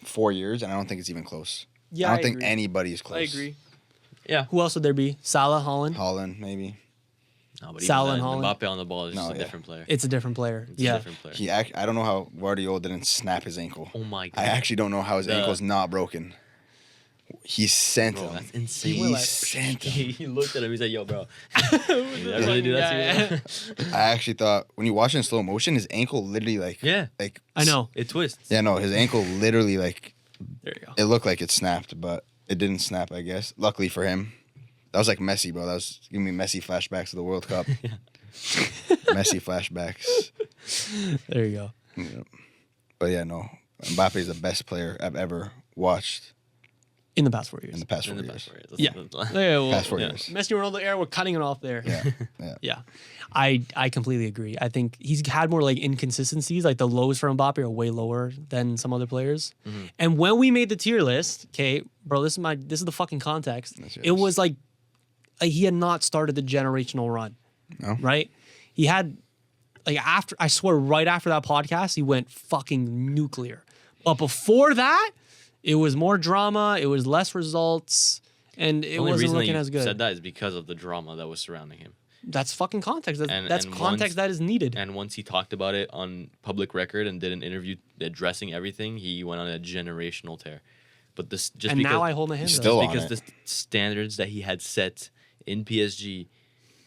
4 years, and I don't think it's even close. Yeah, I don't think agree. anybody's close. I agree. Yeah. Who else would there be? Salah, Holland. Holland, maybe. No, but Salah even and then, Haaland. Mbappe on the ball is just No, a yeah. different player. It's a different player. It's a Yeah. different player. I don't know how Guardiola didn't snap his ankle. Oh my god. I actually don't know how his The- ankle's not broken. He sent Bro, him. that's insane. He We're like- sent him. He looked at him. He's like, "Yo, bro, did I really do that to you?" I actually thought when you watch it in slow motion, his ankle literally Yeah. like I know. It twists. Yeah, no, his ankle literally There you go. it looked like it snapped, but it didn't snap. I guess. Luckily for him, that was like Messi, bro. That was giving me Messi flashbacks of the World Cup. Messi flashbacks. There you go. Yeah. But yeah, no, Mbappe is the best player I've ever watched In the past 4 years. in the past In 4 the years. best way. Yeah. That's- Yeah, well, Past 4 yeah. years. Messi Ronaldo era, we're cutting it off there. Yeah, yeah. Yeah. I completely agree. I think he's had more like inconsistencies. Like the lows for Mbappe are way lower than some other players. Mm-hmm. And when we made the tier list, okay, bro, this is the fucking context. That's It yours. was like he had not started the generational run. No? Right? He had like after I swear right after that podcast, he went fucking nuclear. But before that, it was more drama, it was less results, and it The only wasn't reason that looking you as good. said that is because of the drama that was surrounding him. That's fucking context. That's, And- that's and context once- that is needed. And once he talked about it on public record and did an interview addressing everything, he went on a generational tear. But this just And because now I hold my hands He's up. still on because it. the standards that he had set in PSG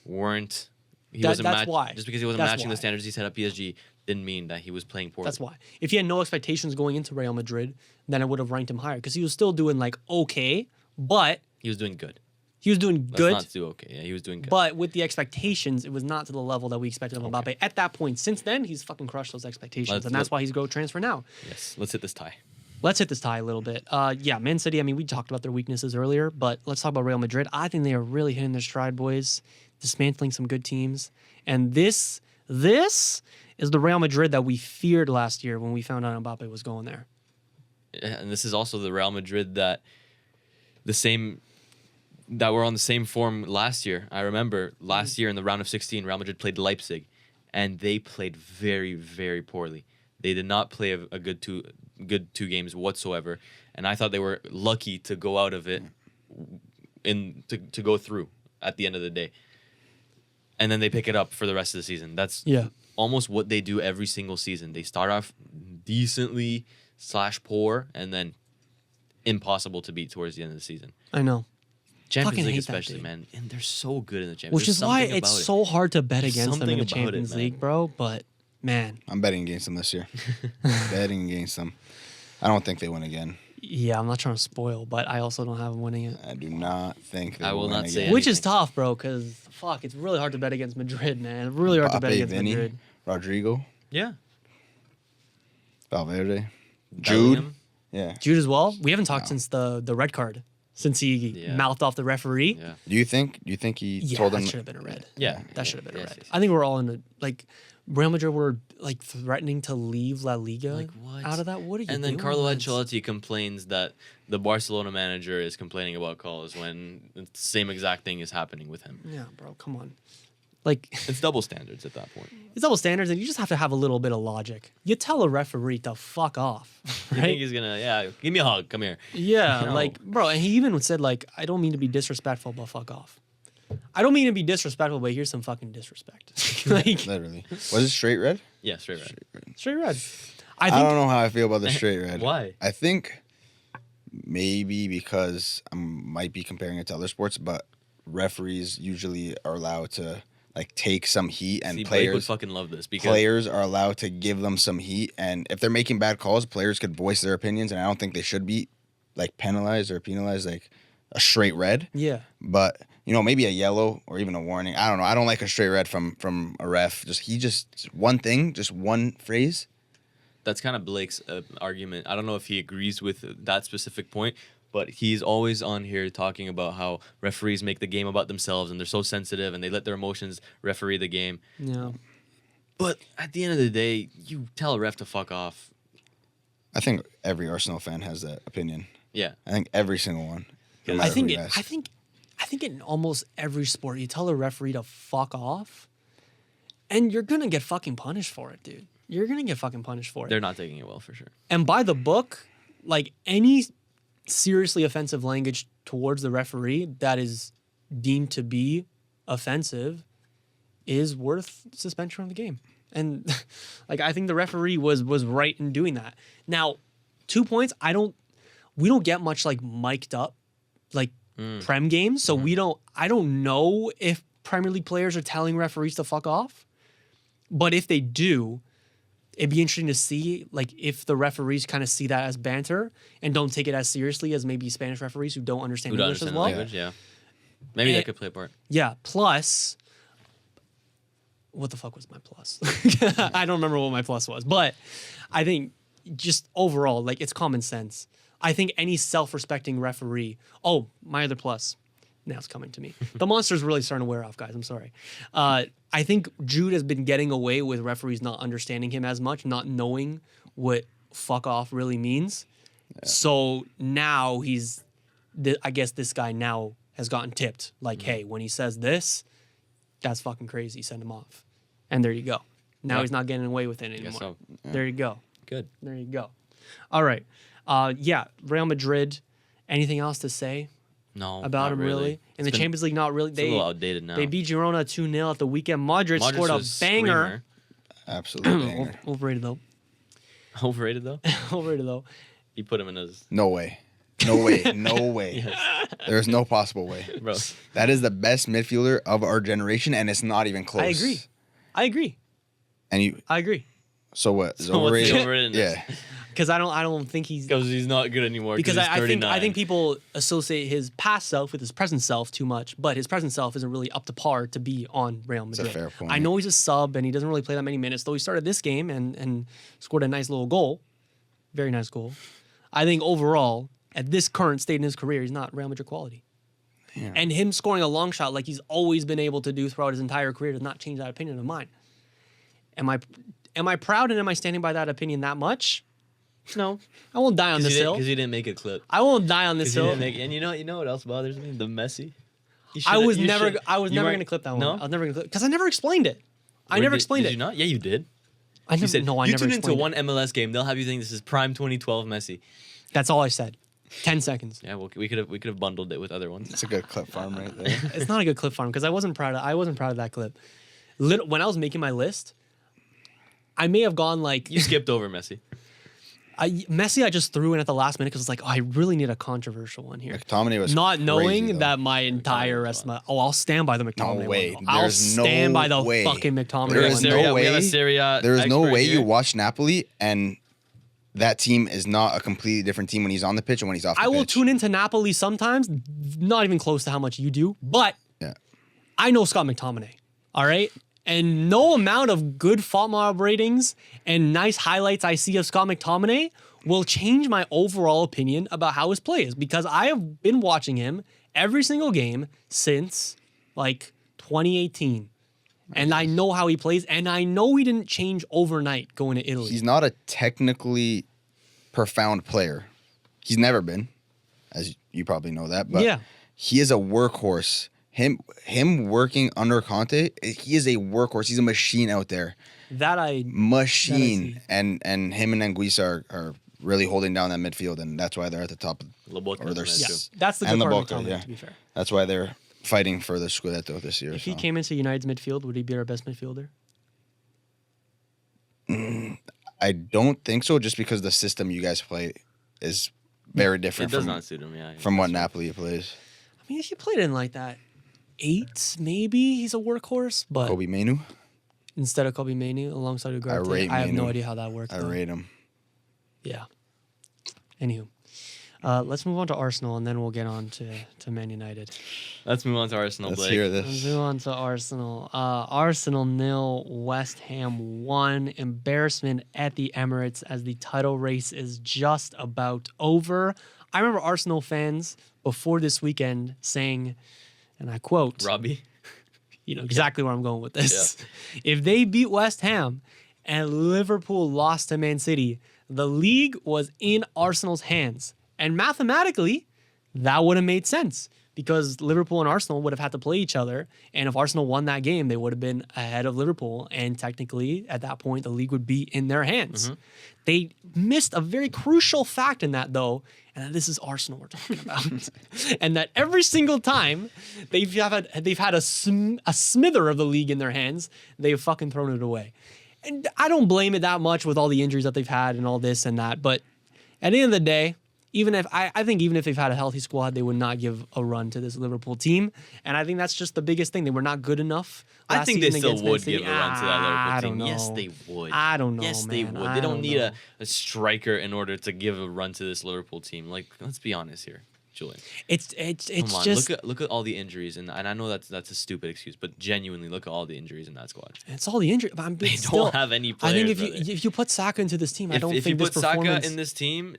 weren't. That's why. Just because he wasn't That's matching why. the standards he set at PSG didn't mean that he was playing poorly. That's why. If he had no expectations going into Real Madrid, then I would have ranked him higher because he was still doing like okay, but He was doing good. he was doing Let's good. not do okay. Yeah, he was doing good. But with the expectations, it was not to the level that we expected of Mbappe at that point. Since then, he's fucking crushed those expectations, and that's why he's a GOAT transfer now. yes, let's hit this tie. Let's hit this tie a little bit. Yeah, Man City, I mean, we talked about their weaknesses earlier, but let's talk about Real Madrid. I think they are really hitting their stride, boys, dismantling some good teams. And this is the Real Madrid that we feared last year when we found out Mbappe was going there. And this is also the Real Madrid that were on the same form last year. I remember last year in the round of 16, Real Madrid played Leipzig, and they played very, very poorly. They did not play a good two games whatsoever, and I thought they were lucky to go out of it, to go through at the end of the day. And then they pick it up for the rest of the season. That's almost what they do every single season. They start off decently / poor, and then impossible to beat towards the end of the season. I know. Champions Fucking League hate that especially, thing. man. And they're so good in the Champions Which There's is why something it's about it. so hard to bet There's against them in the something about it, Champions man. League, bro. But, man. I'm betting against them this year. Betting against them. I don't think they win again. Yeah, I'm not trying to spoil, but I also don't have them winning it. I do not think they I will win not say again. it. Which is anything. tough, bro, because, fuck, it's really hard to bet against Madrid, man. Really hard to bet Mbappe, against Vinny, Madrid. Rodrigo, Yeah. Valverde, Jude. Bellingham. Yeah. Jude as well? We haven't talked No. since the red card. Since he Yeah. mouthed off the referee. Yeah. Do you think he Yeah, told that them? should have been a red. Yeah. That should have been a Yes, red. yes. I think we're all in a, like, Real Madrid were, like, threatening to leave La Liga Like, what? out of that. What are you And then doing, Carlo lads? Ancelotti complains that the Barcelona manager is complaining about calls when the same exact thing is happening with him. Yeah, bro, come on. Like, It's double standards at that point. it's double standards, and you just have to have a little bit of logic. You tell a referee to fuck off, You think right? he's gonna, give me a hug, come here. Yeah, No. like, bro, and he even said, like, I don't mean to be disrespectful, but fuck off. I don't mean to be disrespectful, but here's some fucking disrespect. Like, Literally. Was it straight red? Yeah, straight red. straight red. I I think don't know how I feel about the straight red. Why? I think maybe because I might be comparing it to other sports, but referees usually are allowed to like take some heat, and See, Blake would players fucking love this because players are allowed to give them some heat, and if they're making bad calls, players could voice their opinions, and I don't think they should be like penalized like a straight red. Yeah. But maybe a yellow or even a warning. I don't know. I don't like a straight red from a ref. Just one thing, just one phrase. that's kind of Blake's argument. I don't know if he agrees with that specific point, but he's always on here talking about how referees make the game about themselves and they're so sensitive and they let their emotions referee the game. Yeah. But at the end of the day, you tell a ref to fuck off. I think every Arsenal fan has that opinion. Yeah. I think every single one. no I matter I think who you it, ask. I think in almost every sport, you tell a referee to fuck off, and you're gonna get fucking punished for it, dude. You're gonna get fucking punished for it. They're not taking it well for sure. And by the book, like any seriously offensive language towards the referee that is deemed to be offensive is worth suspension from the game. And like I think the referee was right in doing that. Now, 2 points. We don't get much like mic'd up like Prem games, so I don't know if Premier League players are telling referees to fuck off. But if they do, it'd be interesting to see like if the referees kind of see that as banter and don't take it as seriously as maybe Spanish referees who don't understand Who don't English understand as the well. language? Yeah. Maybe And- that could play a part. Yeah. Plus, what the fuck was my plus? I don't remember what my plus was, but I think just overall, like it's common sense. I think any self-respecting referee. Oh, my other plus. Now it's coming to me. The monster's really starting to wear off, guys. I'm sorry. I think Jude has been getting away with referees not understanding him as much, not knowing what fuck off really means. Yeah. So now I guess this guy now has gotten tipped. Like, hey, when he says this, that's fucking crazy. Send him off. And there you go. Now he's not getting away with it anymore. So. Yeah. There you go. Good. There you go. All right. Real Madrid. Anything else to say No. about not him, really? In the been- Champions League, not really. It's a little outdated now. They beat Girona 2-0 at the weekend. Modric scored a was banger. Absolutely. banger. Overrated, though. screamer. Overrated though. Overrated, though. You put him in his No way. No way. No way. There's no possible way. bro. That is the best midfielder of our generation, and it's not even close. I agree. And I agree. so what? Is So what's the overrated? overratedness? Yeah. Because I don't think he's... Because he's not good anymore. Because he's I think 39. people associate his past self with his present self too much, but his present self isn't really up to par to be on Real Madrid. a fair point. I know he's a sub and he doesn't really play that many minutes, though he started this game and scored a nice little goal. Very nice goal. I think overall, at this current state in his career, he's not Real Madrid quality. Yeah. And him scoring a long shot like he's always been able to do throughout his entire career does not change that opinion of mine. Am I proud and am I standing by that opinion that much? No. I won't die on this hill. Because he didn't make a clip. I won't die on this hill. And you know what else bothers me? The Messi. I was never going to clip that one. No? I was never going to clip because I never explained it. I never explained did it. you not? Yeah, you did. I never. You said, no, I you never tune into explained one it. MLS game, they'll have you think this is prime 2012 Messi. That's all I said. 10 seconds. Yeah, well, we could have bundled it with other ones. It's a good clip farm right there. It's not a good clip farm because I wasn't proud of that clip. When I was making my list, I may have gone like You skipped over Messi. Messi. I just threw in at the last minute because it's like, oh, I really need a controversial one here. McTominay was Not crazy, knowing though. that my entire rest of my I'll stand by the McTominay No way. one. I'll There's stand no by the way. fucking McTominay There one. is Serie A- no we have a way. Serie A There is no expert way here. you watch Napoli and that team is not a completely different team when he's on the pitch and when he's off the I will pitch. tune into Napoli sometimes, not even close to how much you do, but Yeah. I know Scott McTominay, all right? And no amount of good fault mob ratings and nice highlights I see of Scott McTominay will change my overall opinion about how his play is because I have been watching him every single game since like 2018. And I know how he plays, and I know he didn't change overnight going to Italy. He's not a technically profound player. He's never been, as you probably know that. But Yeah. he is a workhorse. Him working under Conte, he is a workhorse. He's a machine out there. Machine. And him and Anguissa are really holding down that midfield, and that's why they're at the top. Lobotka Or they're is Yeah, nice too. that's the good And part of Lobotka, McTominay, yeah. to be fair. That's why they're fighting for the Scudetto this year. If he so. came into United's midfield, would he be our best midfielder? I don't think so, just because the system you guys play is very It different does from not suit him. Yeah. from what Napoli plays. I mean, if you played in like that 8, maybe he's a workhorse, but Kobe Mainu, instead of Kobe Mainoo alongside Ugarte, rate I have no Mainoo. idea how that works. I though. rate him. Yeah. Anywho, let's move on to Arsenal, and then we'll get on to Man United. Let's move on to Arsenal, Let's Blake. hear Let's this. move on to Arsenal. Arsenal 0, West Ham 1. Embarrassment at the Emirates as the title race is just about over. I remember Arsenal fans before this weekend saying, and I quote, Robbie. you know exactly where I'm going with this. If they beat West Ham and Liverpool lost to Man City, the league was in Arsenal's hands. And mathematically, that would have made sense because Liverpool and Arsenal would have had to play each other. And if Arsenal won that game, they would have been ahead of Liverpool. And technically, at that point, the league would be in their hands. They missed a very crucial fact in that, though, and this is Arsenal we're talking about. And that every single time they've had a smither of the league in their hands, they've fucking thrown it away. And I don't blame it that much with all the injuries that they've had and all this and that. But at the end of the day, even if I think even if they've had a healthy squad, they would not give a run to this Liverpool team. And I think that's just the biggest thing. They were not good enough. I think they season still against Man would City. give a run to that I Liverpool don't team. know. Yes, they would. I don't know. Yes, man. they would. I They don't need know. a striker in order to give a run to this Liverpool team. Like, let's be honest here, Julian. It's Come on, just look at all the injuries, and I know that's a stupid excuse, but genuinely look at all the injuries in that squad. it's all the injury. But I'm They still, don't have any I players. think brother. if you put Saka into this team, I don't if think you this put Saka performance. in this team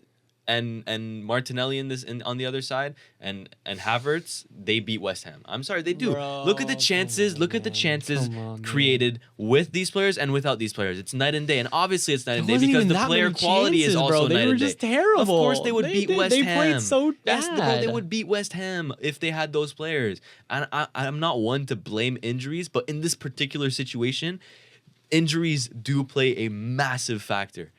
and Martinelli on the other side and Havertz, they beat West Ham. I'm sorry, they do. Bro, look at the chances. come on, Look at the man. chances Come on, man. created with these players and without these players. It's night and day, and obviously it's night and day There wasn't because even the that player many quality is chances, also bro. night They were and day. just terrible. Of course, they would beat West Ham. They played so Yes, bro, bad. they would beat West Ham if they had those players. And I'm not one to blame injuries, but in this particular situation, injuries do play a massive factor.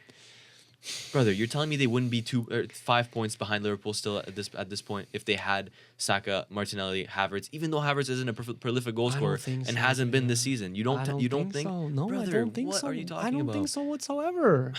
Brother, you're telling me they wouldn't be 5 points behind Liverpool still at this point if they had Saka, Martinelli, Havertz, even though Havertz isn't a prolific goal I don't scorer think and so, hasn't been dude. this season. You don't think? so. No, Brother, I don't think what so. are you talking I don't about? think so whatsoever.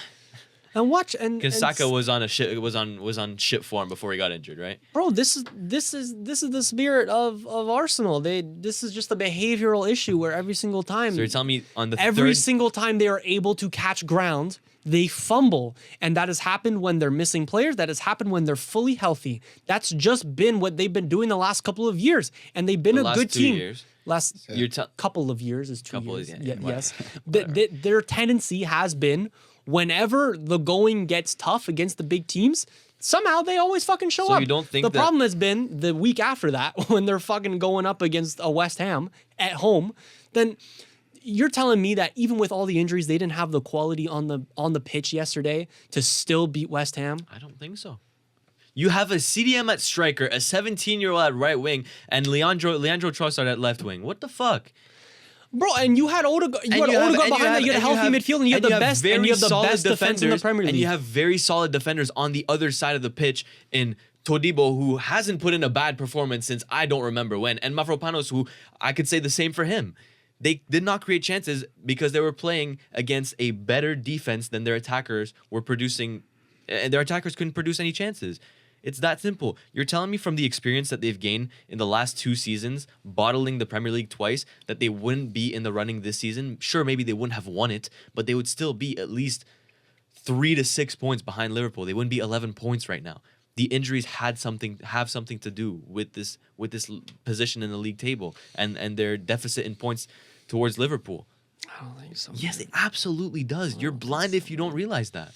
And watch and Because and Saka was on shit form before he got injured, right? bro, this is the spirit of Arsenal. This is just a behavioral issue where every single time So you're telling me on the every third single time they are able to catch ground, they fumble. And that has happened when they're missing players. That has happened when they're fully healthy. That's just been what they've been doing the last couple of years. And they've been The a last good 2 team. years. Last You're tell- couple of years is 2 Couple years. is- yeah, Yes. whatever. Their tendency has been whenever the going gets tough against the big teams, somehow they always fucking show So up. you don't think the that- problem has been the week after that when they're fucking going up against a West Ham at home, then you're telling me that even with all the injuries, they didn't have the quality on the pitch yesterday to still beat West Ham? I don't think so. You have a CDM at striker, a 17-year-old at right wing, and Leandro Trossard at left wing. What the fuck? Bro, and you had Odegaard, Odegaard behind that. You had a healthy midfield, and you had the best, and you have the best defense in the Premier League. And you have very solid defenders on the other side of the pitch in Todibo, who hasn't put in a bad performance since I don't remember when, and Mavropanos, who I could say the same for him. They did not create chances because they were playing against a better defense than their attackers were producing, and their attackers couldn't produce any chances. It's that simple. You're telling me from the experience that they've gained in the last 2 seasons, bottling the Premier League twice, that they wouldn't be in the running this season? Sure, maybe they wouldn't have won it, but they would still be at least 3 to 6 points behind Liverpool. They wouldn't be 11 points right now. The injuries have something to do with this position in the league table and their deficit in points towards Liverpool. I don't think so. Yes, it absolutely does. You're blind if you don't realize that.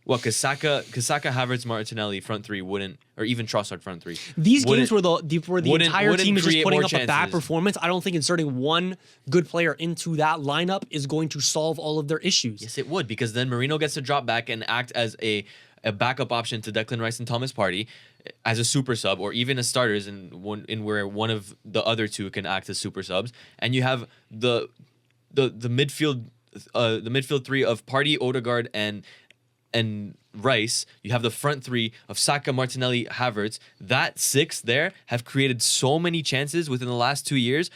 Well, because Saka, Havertz, Martinelli front three wouldn't, or even Trossard front three. These games where the wouldn't entire team is just create putting more up a bad chances. performance. I don't think inserting one good player into that lineup is going to solve all of their issues. Yes, it would, because then Marino gets to drop back and act as a backup option to Declan Rice and Thomas Partey as a super sub, or even as starters in where one of the other two can act as super subs, and you have the midfield three of Partey, Odegaard, and Rice. You have the front three of Saka, Martinelli, Havertz. That 6 there have created so many chances within the last 2 years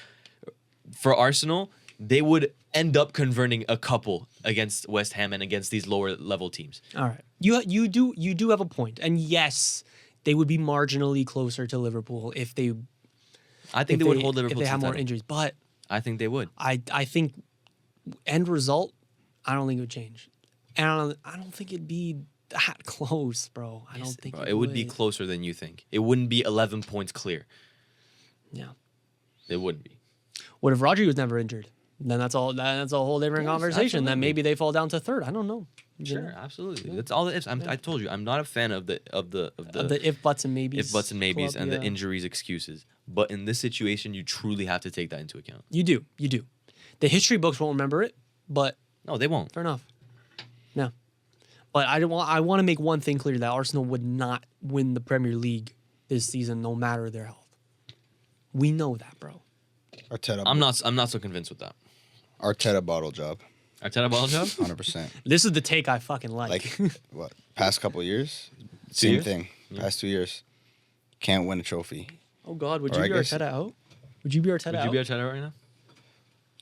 for Arsenal. they would end up converting a couple against West Ham and against these lower level teams. All right. You do have a point. And yes, they would be marginally closer to Liverpool if they I think they would hold Liverpool if they to have the more title. injuries. But I think they would. I think end result, I don't think it would change. And I don't think it'd be that close, bro. I don't think Bro, it would be closer than you think. It wouldn't be 11 points clear. Yeah. It wouldn't be. What if Rodri was never injured? Then that's a whole different Yes, conversation. Then absolutely. maybe they fall down to third. I don't know. You Sure, know? absolutely. That's all it is. I told you, I'm not a fan of the The if buts and maybes. if buts and maybes club, and yeah. the injuries excuses. But in this situation, you truly have to take that into account. You do. The history books won't remember it, but No, they won't. fair enough. No. But I want to make one thing clear that Arsenal would not win the Premier League this season, no matter their health. We know that, bro. Arteta. I'm not so convinced with that. Arteta bottle job. Arteta ball job? 100%. This is the take I fucking like. Like what? Past couple years, same years? thing. Past 2 years, can't win a trophy. Oh God, would Or you I be guess- Arteta out? Would you be Arteta Would out? you be Arteta right now?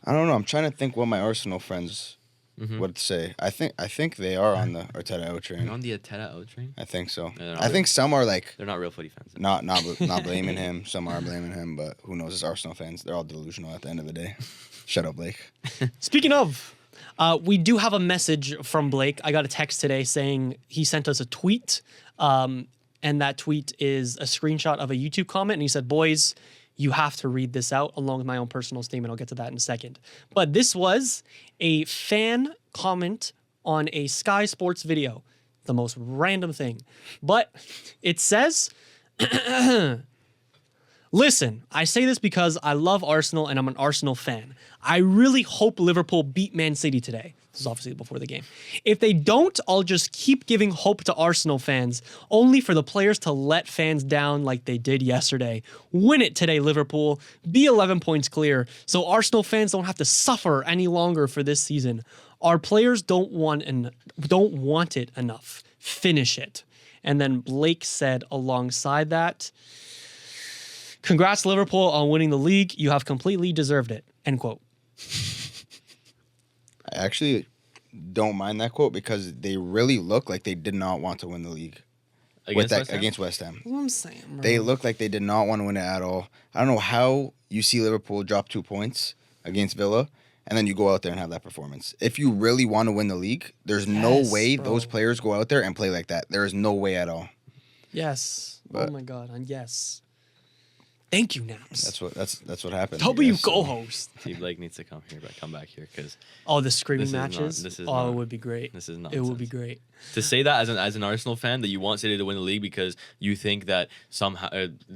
I don't know. I'm trying to think what my Arsenal friends Mm-hmm. would say. I think they are on the Arteta out train. You're on the Arteta out train? I think so. they're not I think some are like They're not real footy fans. not blaming him. Some are blaming him, but who knows? It's Arsenal fans. They're all delusional at the end of the day. Shut up, Blake. Speaking of, we do have a message from Blake. I got a text today saying he sent us a tweet, and that tweet is a screenshot of a YouTube comment, and he said, "Boys, you have to read this out along with my own personal statement. I'll get to that in a second." But this was a fan comment on a Sky Sports video. The most random thing. But it says, "Listen, I say this because I love Arsenal and I'm an Arsenal fan. I really hope Liverpool beat Man City today." This is obviously before the game. "If they don't, I'll just keep giving hope to Arsenal fans, only for the players to let fans down like they did yesterday. Win it today, Liverpool. Be 11 points clear, so Arsenal fans don't have to suffer any longer for this season. Our players don't want it enough. Finish it." And then Blake said alongside that, "Congrats, Liverpool, on winning the league. You have completely deserved it." End quote. I actually don't mind that quote because they really look like they did not want to win the league against West Ham. That's what I'm saying, bro. They look like they did not want to win it at all. I don't know how you see Liverpool drop 2 points against Villa and then you go out there and have that performance. If you really want to win the league, there's no Yes, way bro. those players go out there and play like that. There is no way at all. Yes. But- Oh my God. And yes. Thank you, Naps. That's what happened. I W guess, so. co-host. See, Blake needs to come back here because Oh, the screaming This is not- matches. this is Oh, not- it would be great. this is It would be nonsense. great. to say that as an Arsenal fan that you want City to win the league because you think that somehow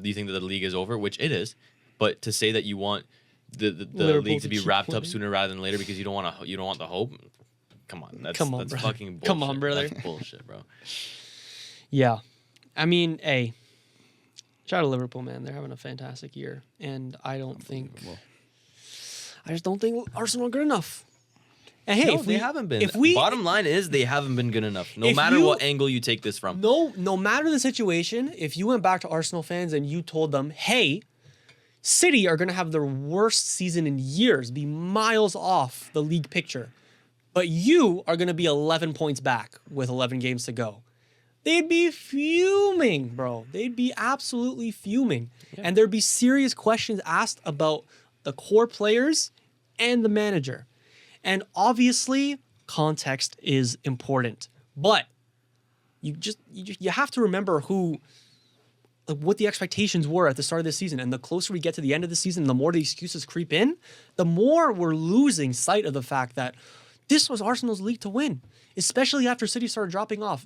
you think that the league is over, which it is, but to say that you want the Liverpool league to to be keep wrapped up winning. sooner rather than later because you don't want the hope. Come on, that's Come on, that's brother. fucking bullshit. Come on, brother. That's bullshit, bro. Yeah. I mean, hey, shout out to Liverpool, man. They're having a fantastic year. And I just don't think Arsenal are good enough. And hey, No, if they we haven't been. If we Bottom line is they haven't been good enough. No If matter you- what angle you take this from. no matter the situation, if you went back to Arsenal fans and you told them, "Hey, City are going to have their worst season in years, be miles off the league picture, but you are going to be 11 points back with 11 games to go," they'd be fuming, bro. They'd be absolutely fuming. And there'd be serious questions asked about the core players and the manager. And obviously, context is important. But you have to remember what the expectations were at the start of this season. And the closer we get to the end of the season, the more the excuses creep in, the more we're losing sight of the fact that this was Arsenal's league to win, especially after City started dropping off.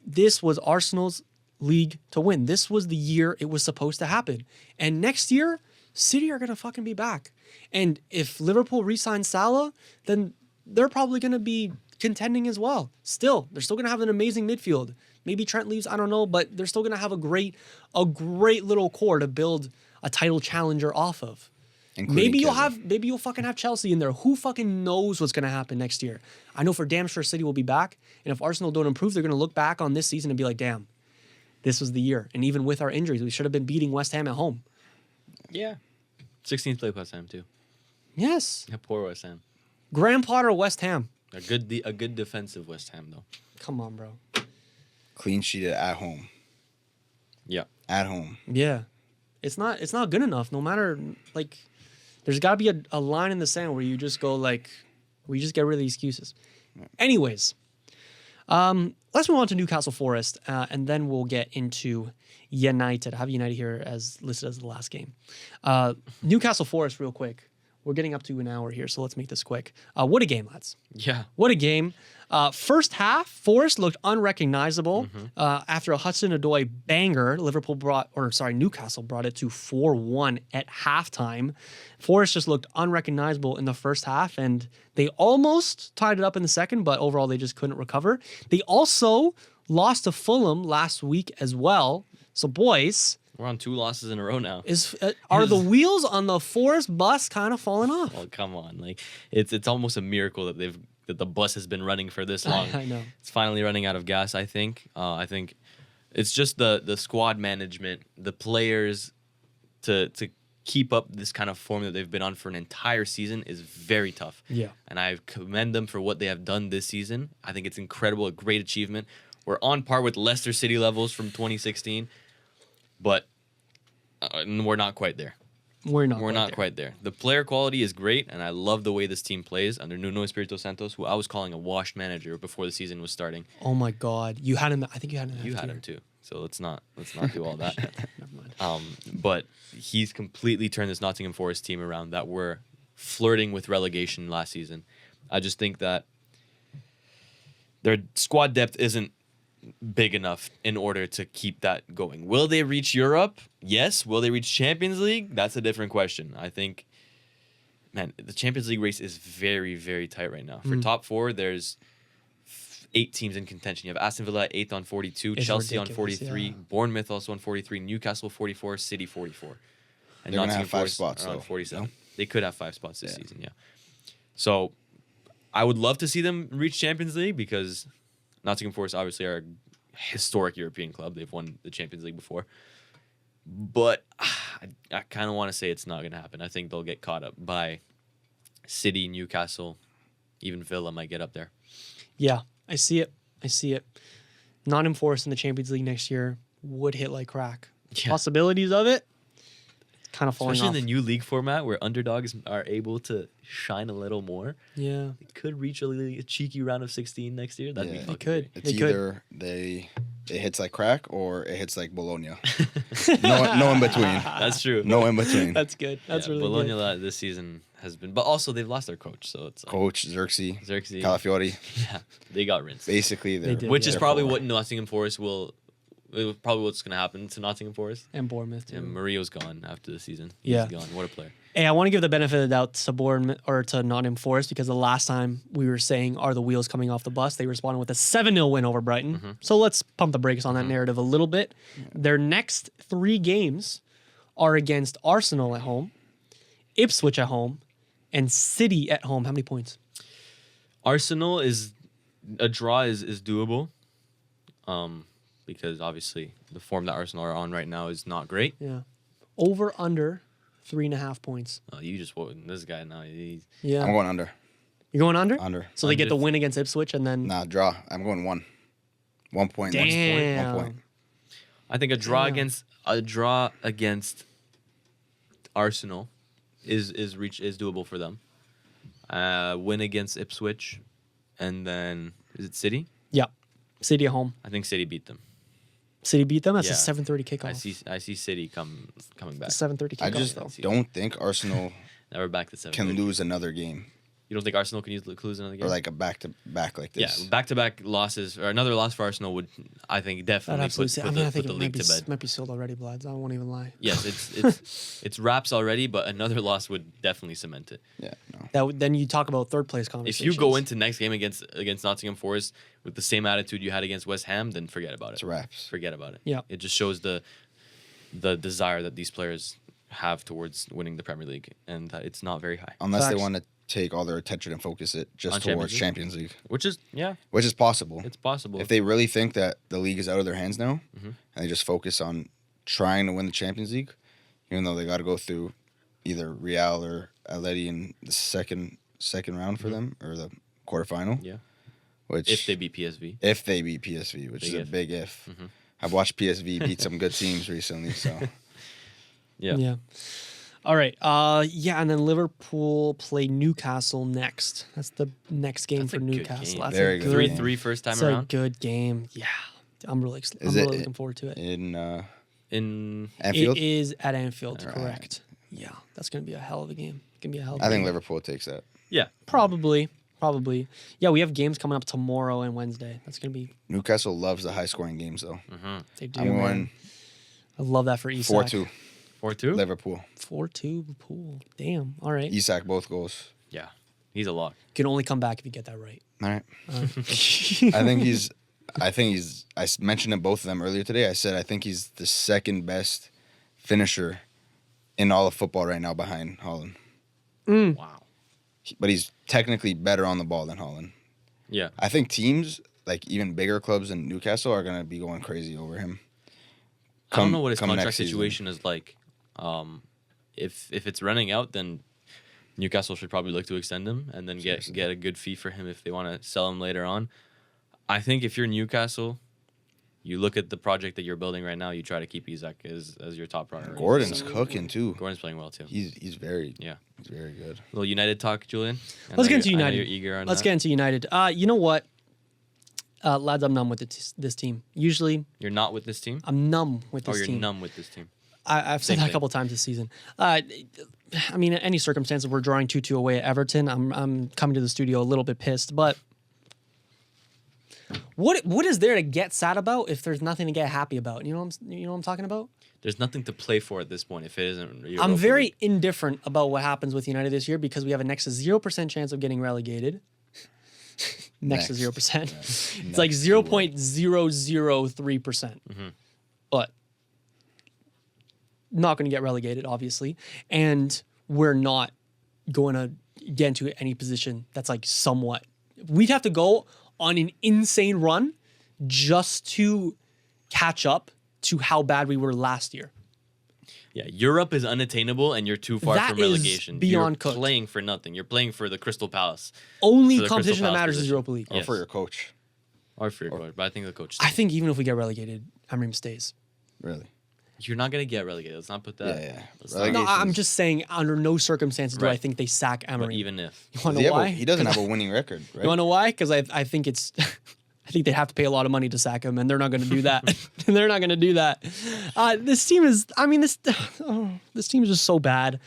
This was Arsenal's league to win. This was the year it was supposed to happen. And next year, City are going to fucking be back. And if Liverpool re-signs Salah, then they're probably going to be contending as well. Still, they're still going to have an amazing midfield. Maybe Trent leaves, I don't know, but they're still going to have a great little core to build a title challenger off of. Including Kevin. Maybe you'll fucking have Chelsea in there. Who fucking knows what's going to happen next year? I know for damn sure City will be back. And if Arsenal don't improve, they're going to look back on this season and be like, damn, this was the year. And even with our injuries, we should have been beating West Ham at home. Yeah. 16th place last time too. Yes. Yeah, poor West Ham. Graham Potter, West Ham. A good defensive West Ham though. Come on, bro. Clean sheeted at home. Yeah. At home. Yeah. It's not good enough. No matter, like, there's got to be a line in the sand where you just go, like, where you just get rid of the excuses. Anyways, let's move on to Newcastle Forest, and then we'll get into United. I have United here as listed as the last game. Newcastle Forest, real quick. We're getting up to an hour here, so let's make this quick. What a game, lads. Yeah. What a game. First half, Forest looked unrecognizable. After a Hudson-Odoi banger, Newcastle brought it to 4-1 at halftime. Forest just looked unrecognizable in the first half, and they almost tied it up in the second, but overall they just couldn't recover. They also lost to Fulham last week as well. So, boys... We're on 2 losses in a row now. Are the wheels on the Forest bus kind of falling off? Oh, come on. Like it's almost a miracle that the bus has been running for this long. I know. It's finally running out of gas, I think. I think it's just the squad management, the players to keep up this kind of form that they've been on for an entire season is very tough. Yeah. And I commend them for what they have done this season. I think it's incredible, a great achievement. We're on par with Leicester City levels from 2016. But we're not quite there. We're not quite there. The player quality is great, and I love the way this team plays under Nuno Espirito Santos, who I was calling a washed manager before the season was starting. Oh my God, you had him. I think you had him. You had him too. So let's not do all that. Never mind. But he's completely turned this Nottingham Forest team around that were flirting with relegation last season. I just think that their squad depth isn't big enough in order to keep that going. Will they reach Europe? Yes. Will they reach Champions League? That's a different question. I think, man, the Champions League race is very, very tight right now. For top 4, there's 8 teams in contention. You have Aston Villa at 8th on 42, It's Chelsea on ridiculous, 43, yeah. Bournemouth also on 43, Newcastle 44, City 44. And They're gonna Nottingham have 5 Forest spots, are on though, 47. no? They could have 5 spots this season, yeah. So I would love to see them reach Champions League because Nottingham Forest obviously are a historic European club. They've won the Champions League before. But I kind of want to say it's not going to happen. I think they'll get caught up by City, Newcastle, even Villa might get up there. Yeah, I see it. Nottingham Forest in the Champions League next year would hit like crack. Yeah. Possibilities of it, kind of falling Especially off. in the new league format where underdogs are able to shine a little more. Yeah, They could reach a cheeky round of 16 next year. That'd be Yeah. fucking could. great. It's They could. either it hits like crack or it hits like Bologna. no in between. That's true. No in between. that's good. That's Yeah, really Bologna good. this season has been, but also they've lost their coach, so it's like, Coach Xerxes, Xerxes. Calafiori. Yeah, they got rinsed. Basically, they're did. Which is they're probably poor. what Nottingham Forest probably what's going to happen to Nottingham Forest. And Bournemouth too. And Mario's gone after the season. He's Yeah. gone. What a player. Hey, I want to give the benefit of the doubt to Bournemouth or to Nottingham Forest because the last time we were saying are the wheels coming off the bus, they responded with a 7-0 win over Brighton. So let's pump the brakes on that narrative a little bit. Their next 3 games are against Arsenal at home, Ipswich at home, and City at home. How many points? Arsenal a draw is doable. Because obviously the form that Arsenal are on right now is not great. Yeah. Over under 3.5 points. You just this guy now. He's Yeah. I'm going under. You're going under? Under. So they get the Under. win against Ipswich and then Nah, draw. I'm going 1. 1 point. Damn. 1 point. I think a draw Damn. against Arsenal is doable for them. Win against Ipswich, and then is it City? Yeah. City at home. I think City beat them. City beat them. That's Yeah. a 7:30 kickoff. I see City coming back. 7:30 kickoff I just though. don't think Arsenal Now we're back to 7. can lose another game You don't think Arsenal can lose another game? or like a back to back like yeah, this. back-to-back losses or another loss for Arsenal would, I think, That definitely absolutely. put I think the it league to bed. might be sold already, Bloods. I won't even lie. Yes, it's wraps already, but another loss would definitely cement it. Yeah, no. Then you talk about third place If conversations. you go into next game against Nottingham Forest with the same attitude you had against West Ham, then forget about it. It's wraps. Forget about it. Yeah. It just shows the desire that these players have towards winning the Premier League, and that it's not very high. Unless they Facts. want to take all their attention and focus it just On towards Champions Champions League, Which is which is possible. it's possible. If they really think that the league is out of their hands now, Mm-hmm. and they just focus on trying to win the Champions League, even though they got to go through either Real or Atleti in the second round for them, or the quarterfinal. Yeah. Which If they beat PSV. If they beat PSV, which Big is a if. big if. Mhm. I've watched PSV beat some good teams recently, so Yeah. All right. And then Liverpool play Newcastle next. That's the next game That's for a good Newcastle. game. That's Very a good good game. 3-3 first time It's around. a good game. Yeah. I'm really Is it- looking forward to it. in In Anfield, It is at Anfield, All right. correct. Yeah. That's going to be a hell of a game. It's going to be a hell of a I game. think Liverpool takes that. yeah. Probably. Yeah, we have games coming up tomorrow and Wednesday. That's going to be, Newcastle loves the high scoring games though. they do, I'm man. going I love that for Isak. 4-2 4-2. Liverpool. 4-2 Liverpool. Damn. All right. Isak both goals. Yeah. He's a lock. You can only come back if you get that right. All right. I think he's. I mentioned it both of them earlier today. I said I think he's the second best finisher in all of football right now behind Haaland. Wow. But he's technically better on the ball than Haaland. Yeah. I think teams like even bigger clubs than Newcastle are gonna be going crazy over him. I don't know what his come contract next season. situation is like. If it's running out, then Newcastle should probably look to extend him and then Seriously. get a good fee for him if they want to sell him later on. I think if you're Newcastle, you look at the project that you're building right now. You try to keep Isak as your top priority. Gordon's So, cooking too. Gordon's playing well too. He's very Yeah. He's very good. A little United talk, Julian. Let's get into I know United. you're eager on Let's that. get into United. You know what? Lads, I'm numb with this team. Usually, You're not with this team. I'm numb with this You're team. numb with this team. I've said Same that a thing. couple times this season. I mean, in any circumstances, we're drawing 2-2 away at Everton. I'm coming to the studio a little bit pissed, but what is there to get sad about if there's nothing to get happy about? You know what I'm talking about? There's nothing to play for at this point if it isn't. Europa I'm very League. indifferent about what happens with United this year because we have a next to 0% chance of getting relegated. next to Next. 0%. Next. It's like 0.003%. But not going to get relegated, obviously. And we're not going to get into any position that's like somewhat. We'd have to go on an insane run just to catch up to how bad we were last year. Yeah, Europe is unattainable, and you're too far That from is relegation. beyond you're cooked. playing for nothing. You're playing for the Crystal Palace Only For the competition Crystal that Palace matters is position. Europa League. Or Yes. for your coach, or for your coach, but I think the coach. I think even if we get relegated, Amorim stays. really. You're not gonna get relegated. Let's not put that. Yeah. Let's not- Relegation. No, I'm just saying under no circumstances do I Right. think they sack but Amorim. even if You want to know why? He doesn't have a winning record, right? You want to know why? Because I think it's, I think they have to pay a lot of money to sack him, and they're not going to do that. They're not going to do that. This team is, I mean, this team is just so bad.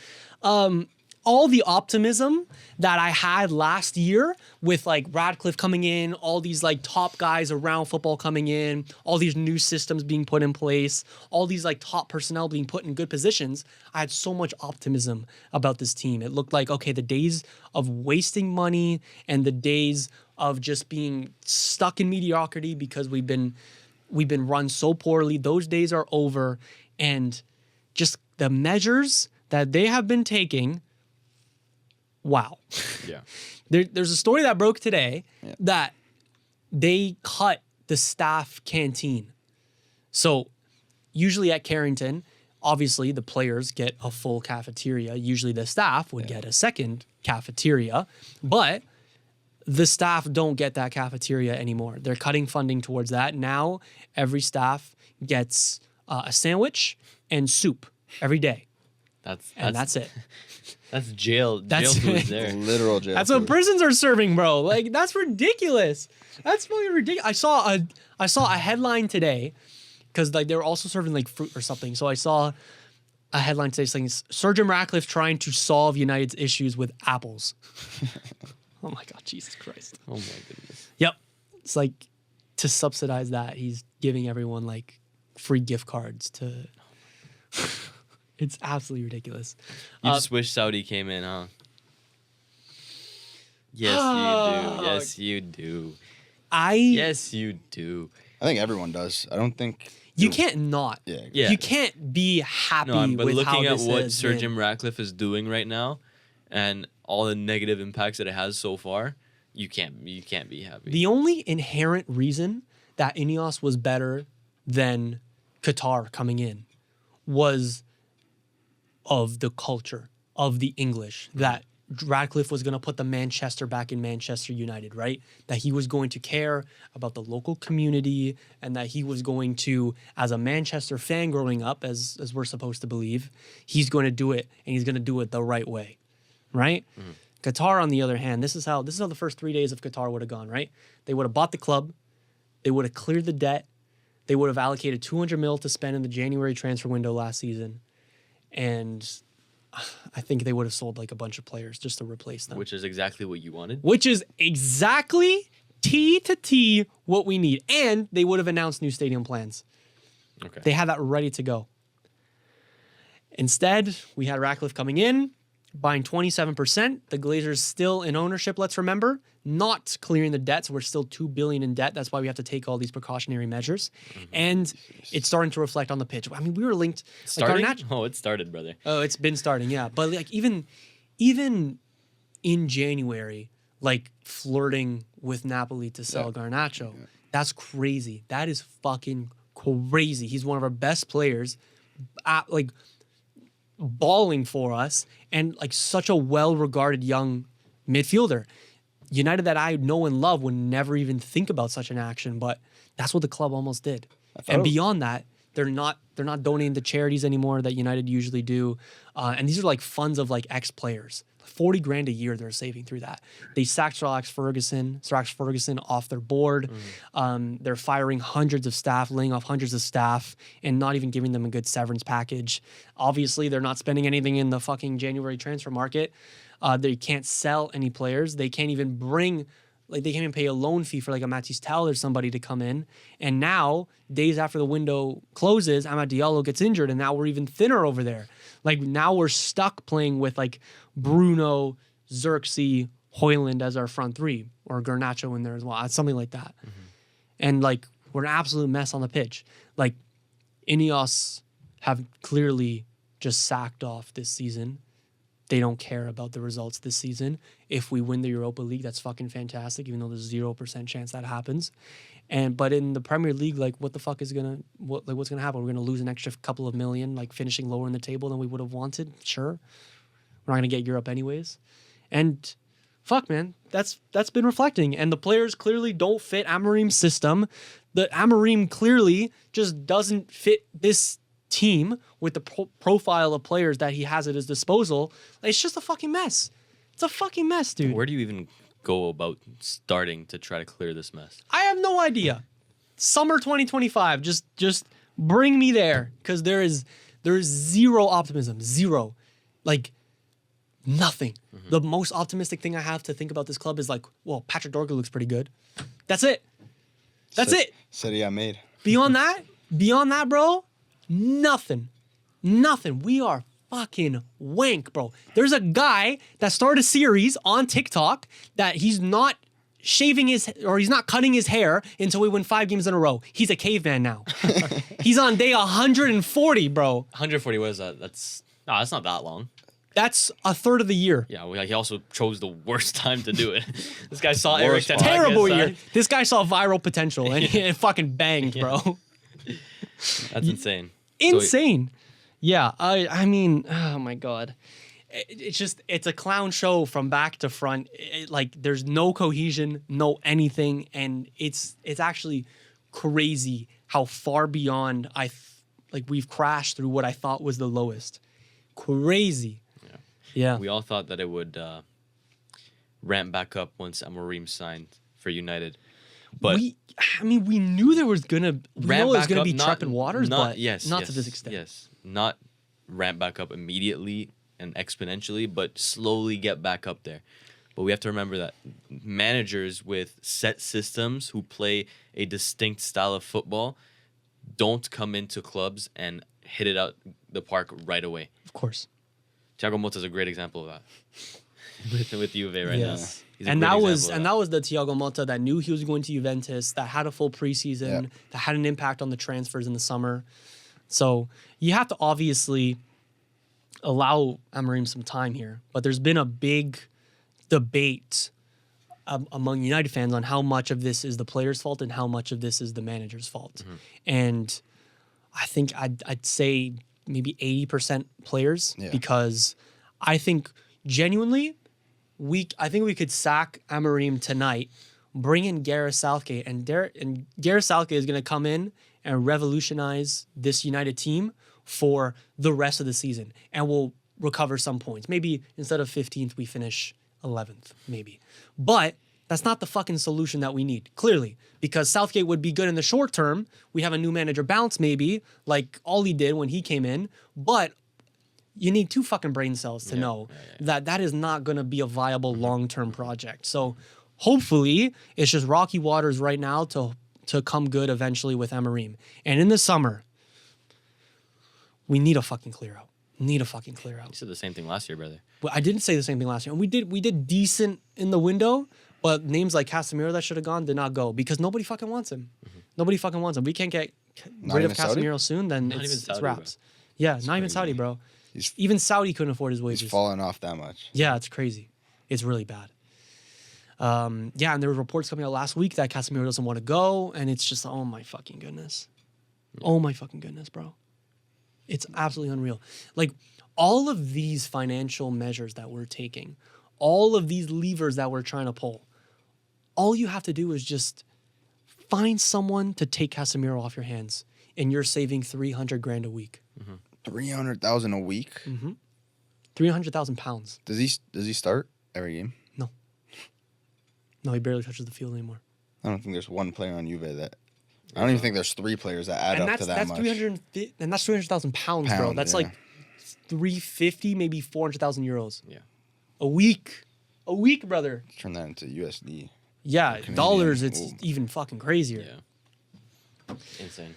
All the optimism that I had last year with like Radcliffe coming in, all these like top guys around football coming in, all these new systems being put in place, all these like top personnel being put in good positions, I had so much optimism about this team. It looked like, okay, the days of wasting money and the days of just being stuck in mediocrity because we've been run so poorly, those days are over. And just the measures that they have been taking, wow. yeah, There's a story that broke today that they cut the staff canteen. So usually at Carrington, obviously the players get a full cafeteria. Usually the staff would get a second cafeteria, but the staff don't get that cafeteria anymore. They're cutting funding towards that. Now every staff gets a sandwich and soup every day, and that's it. That's jail. That's jail it. food there. Literal jail. That's what food. prisons are serving, bro. Like that's ridiculous. That's fucking ridiculous. I saw a headline today because like they were also serving like fruit or something. So I saw a headline today saying Surgeon Ratcliffe trying to solve United's issues with apples. Oh my God, Jesus Christ. Oh my goodness. Yep. It's like to subsidize that, he's giving everyone like free gift cards to. It's absolutely ridiculous. You just wish Saudi came in, huh? Yes, you do. Yes, you do. Yes, you do. I think everyone does. I don't think You can't not. Yeah. Yeah. You can't be happy No, but with how looking at this what has Sir been. Jim Ratcliffe is doing right now, and all the negative impacts that it has so far, you can't be happy. The only inherent reason that Ineos was better than Qatar coming in was of the culture of the English, that Radcliffe was going to put the Manchester back in Manchester United, right? That he was going to care about the local community, and that he was going to, as a Manchester fan growing up, as we're supposed to believe, he's going to do it, and he's going to do it the right way, right? Qatar, on the other hand, this is how the first 3 days of Qatar would have gone, right? They would have bought the club, they would have cleared the debt, they would have allocated 200 mil to spend in the January transfer window last season, and I think they would have sold like a bunch of players just to replace them. Which is exactly what you wanted. Which is exactly T to T what we need. And they would have announced new stadium plans. Okay. They had that ready to go. Instead, we had Ratcliffe coming in, buying 27%. The Glazers still in ownership, let's remember, not clearing the debt. So we're still $2 billion in debt. That's why we have to take all these precautionary measures. And it's starting to reflect on the pitch. I mean, we were linked. Starting? Like Oh, it started, brother. Oh, it's been starting, yeah. But like even in January, like flirting with Napoli to sell Garnacho, that's crazy. That is fucking crazy. He's one of our best players, like balling for us, and like such a well-regarded young midfielder. United that I know and love would never even think about such an action, but that's what the club almost did. And beyond that, they're not donating to charities anymore that United usually do. And these are like funds of like ex-players. 40 grand a year they're saving through that. They sacked Sir Alex Ferguson off their board. They're firing hundreds of staff, laying off hundreds of staff, and not even giving them a good severance package. Obviously, they're not spending anything in the fucking January transfer market. They can't sell any players. They can't even they can't even pay a loan fee for like a Matisse Towell or somebody to come in. And now, days after the window closes, Amad Diallo gets injured, and now we're even thinner over there. Like now we're stuck playing with like Bruno, Xerxes, Hoyland as our front three, or Garnacho in there as well, something like that. And like we're an absolute mess on the pitch. Like Ineos have clearly just sacked off this season. They don't care about the results this season. If we win the Europa League, that's fucking fantastic, even though there's 0% chance that happens. But in the Premier League, like what the fuck is what's gonna happen? We're gonna lose an extra couple of million, like finishing lower in the table than we would have wanted. Sure, we're not gonna get Europe anyways. And fuck, man, that's been reflecting. And the players clearly don't fit Amorim's system. The Amorim clearly just doesn't fit this team with the profile of players that he has at his disposal. It's just a fucking mess. It's a fucking mess, dude. Where do you even go about starting to try to clear this mess? I have no idea. Summer 2025, just bring me there, because there is zero optimism, zero, like nothing. The most optimistic thing I have to think about this club is like, well, Patrick Dorgu looks pretty good. That's it. That's it. Serie A made. Beyond that, bro, nothing. We are fucking wank, bro. There's a guy that started a series on TikTok that he's not he's not cutting his hair until we win 5 games in a row. He's a caveman now. He's on day 140, bro. 140, what is that? That's not that long. That's a third of the year. Yeah, well, he also chose the worst time to do it. This guy saw Eric Ten Hag Terrible get year. signed. This guy saw viral potential and it fucking banged, bro. That's insane. Insane. Yeah, I mean, oh my God. It's a clown show from back to front. Like there's no cohesion, no anything, and it's actually crazy how far beyond we've crashed through what I thought was the lowest. Crazy. Yeah. We all thought that it would ramp back up once Amorim signed for United. But we knew there was gonna be trepid waters, but not to this extent. Yes, not ramp back up immediately and exponentially, but slowly get back up there. But we have to remember that managers with set systems who play a distinct style of football don't come into clubs and hit it out the park right away. Of course. Thiago Motta is a great example of that with Juve right now. He's and that was the Thiago Motta that knew he was going to Juventus, that had a full preseason, that had an impact on the transfers in the summer. So you have to obviously allow Amorim some time here. But there's been a big debate among United fans on how much of this is the player's fault and how much of this is the manager's fault. And I think I'd say maybe 80% players, because I think genuinely, I think we could sack Amorim tonight, bring in Gareth Southgate, and Gareth Southgate is going to come in and revolutionize this United team for the rest of the season, and we'll recover some points. Maybe instead of 15th, we finish 11th, maybe. But that's not the fucking solution that we need, clearly, because Southgate would be good in the short term. We have a new manager bounce, maybe, like Ollie did when he came in, but you need 2 fucking brain cells to know that is not going to be a viable long-term project. So hopefully it's just rocky waters right now to come good eventually with Amorim. And in the summer, we need a fucking clear out. You said the same thing last year, brother. Well, I didn't say the same thing last year. And we did decent in the window, but names like Casemiro that should have gone did not go because nobody fucking wants him. Nobody fucking wants him. We can't get rid of Casemiro soon, then Not even it's Saudi, wraps. Yeah, not even Saudi, bro. Even Saudi couldn't afford his wages. He's fallen off that much. Yeah, it's crazy. It's really bad. Yeah, and there were reports coming out last week that Casemiro doesn't want to go, and it's just, oh my fucking goodness. Oh my fucking goodness, bro. It's absolutely unreal. Like, all of these financial measures that we're taking, all of these levers that we're trying to pull, all you have to do is just find someone to take Casemiro off your hands, and you're saving 300 grand a week. 300,000 a week. 300,000 pounds. Does he start every game? No, he barely touches the field anymore. I don't think there's one player on Juve that. I don't even think there's 3 players that add up to that much. 350, and that's 300,000 pounds, bro. That's like 350, maybe 400,000 euros. Yeah. A week, brother. Turn that into USD. Yeah, Canadian. dollars. It's Ooh. even fucking crazier. Yeah. Insane.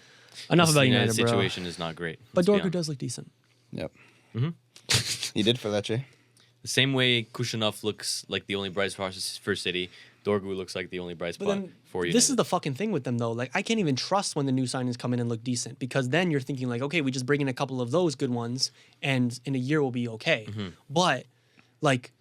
Enough about United United, bro. situation is not great. But let's be Dorgu honest. does look decent. Yep. He did for Lecce. The same way Kushanov looks like the only bright spot for City, Dorgu looks like the only bright spot for United. This is the fucking thing with them, though. Like, I can't even trust when the new signings come in and look decent because then you're thinking like, okay, we just bring in a couple of those good ones, and in a year we'll be okay. But like,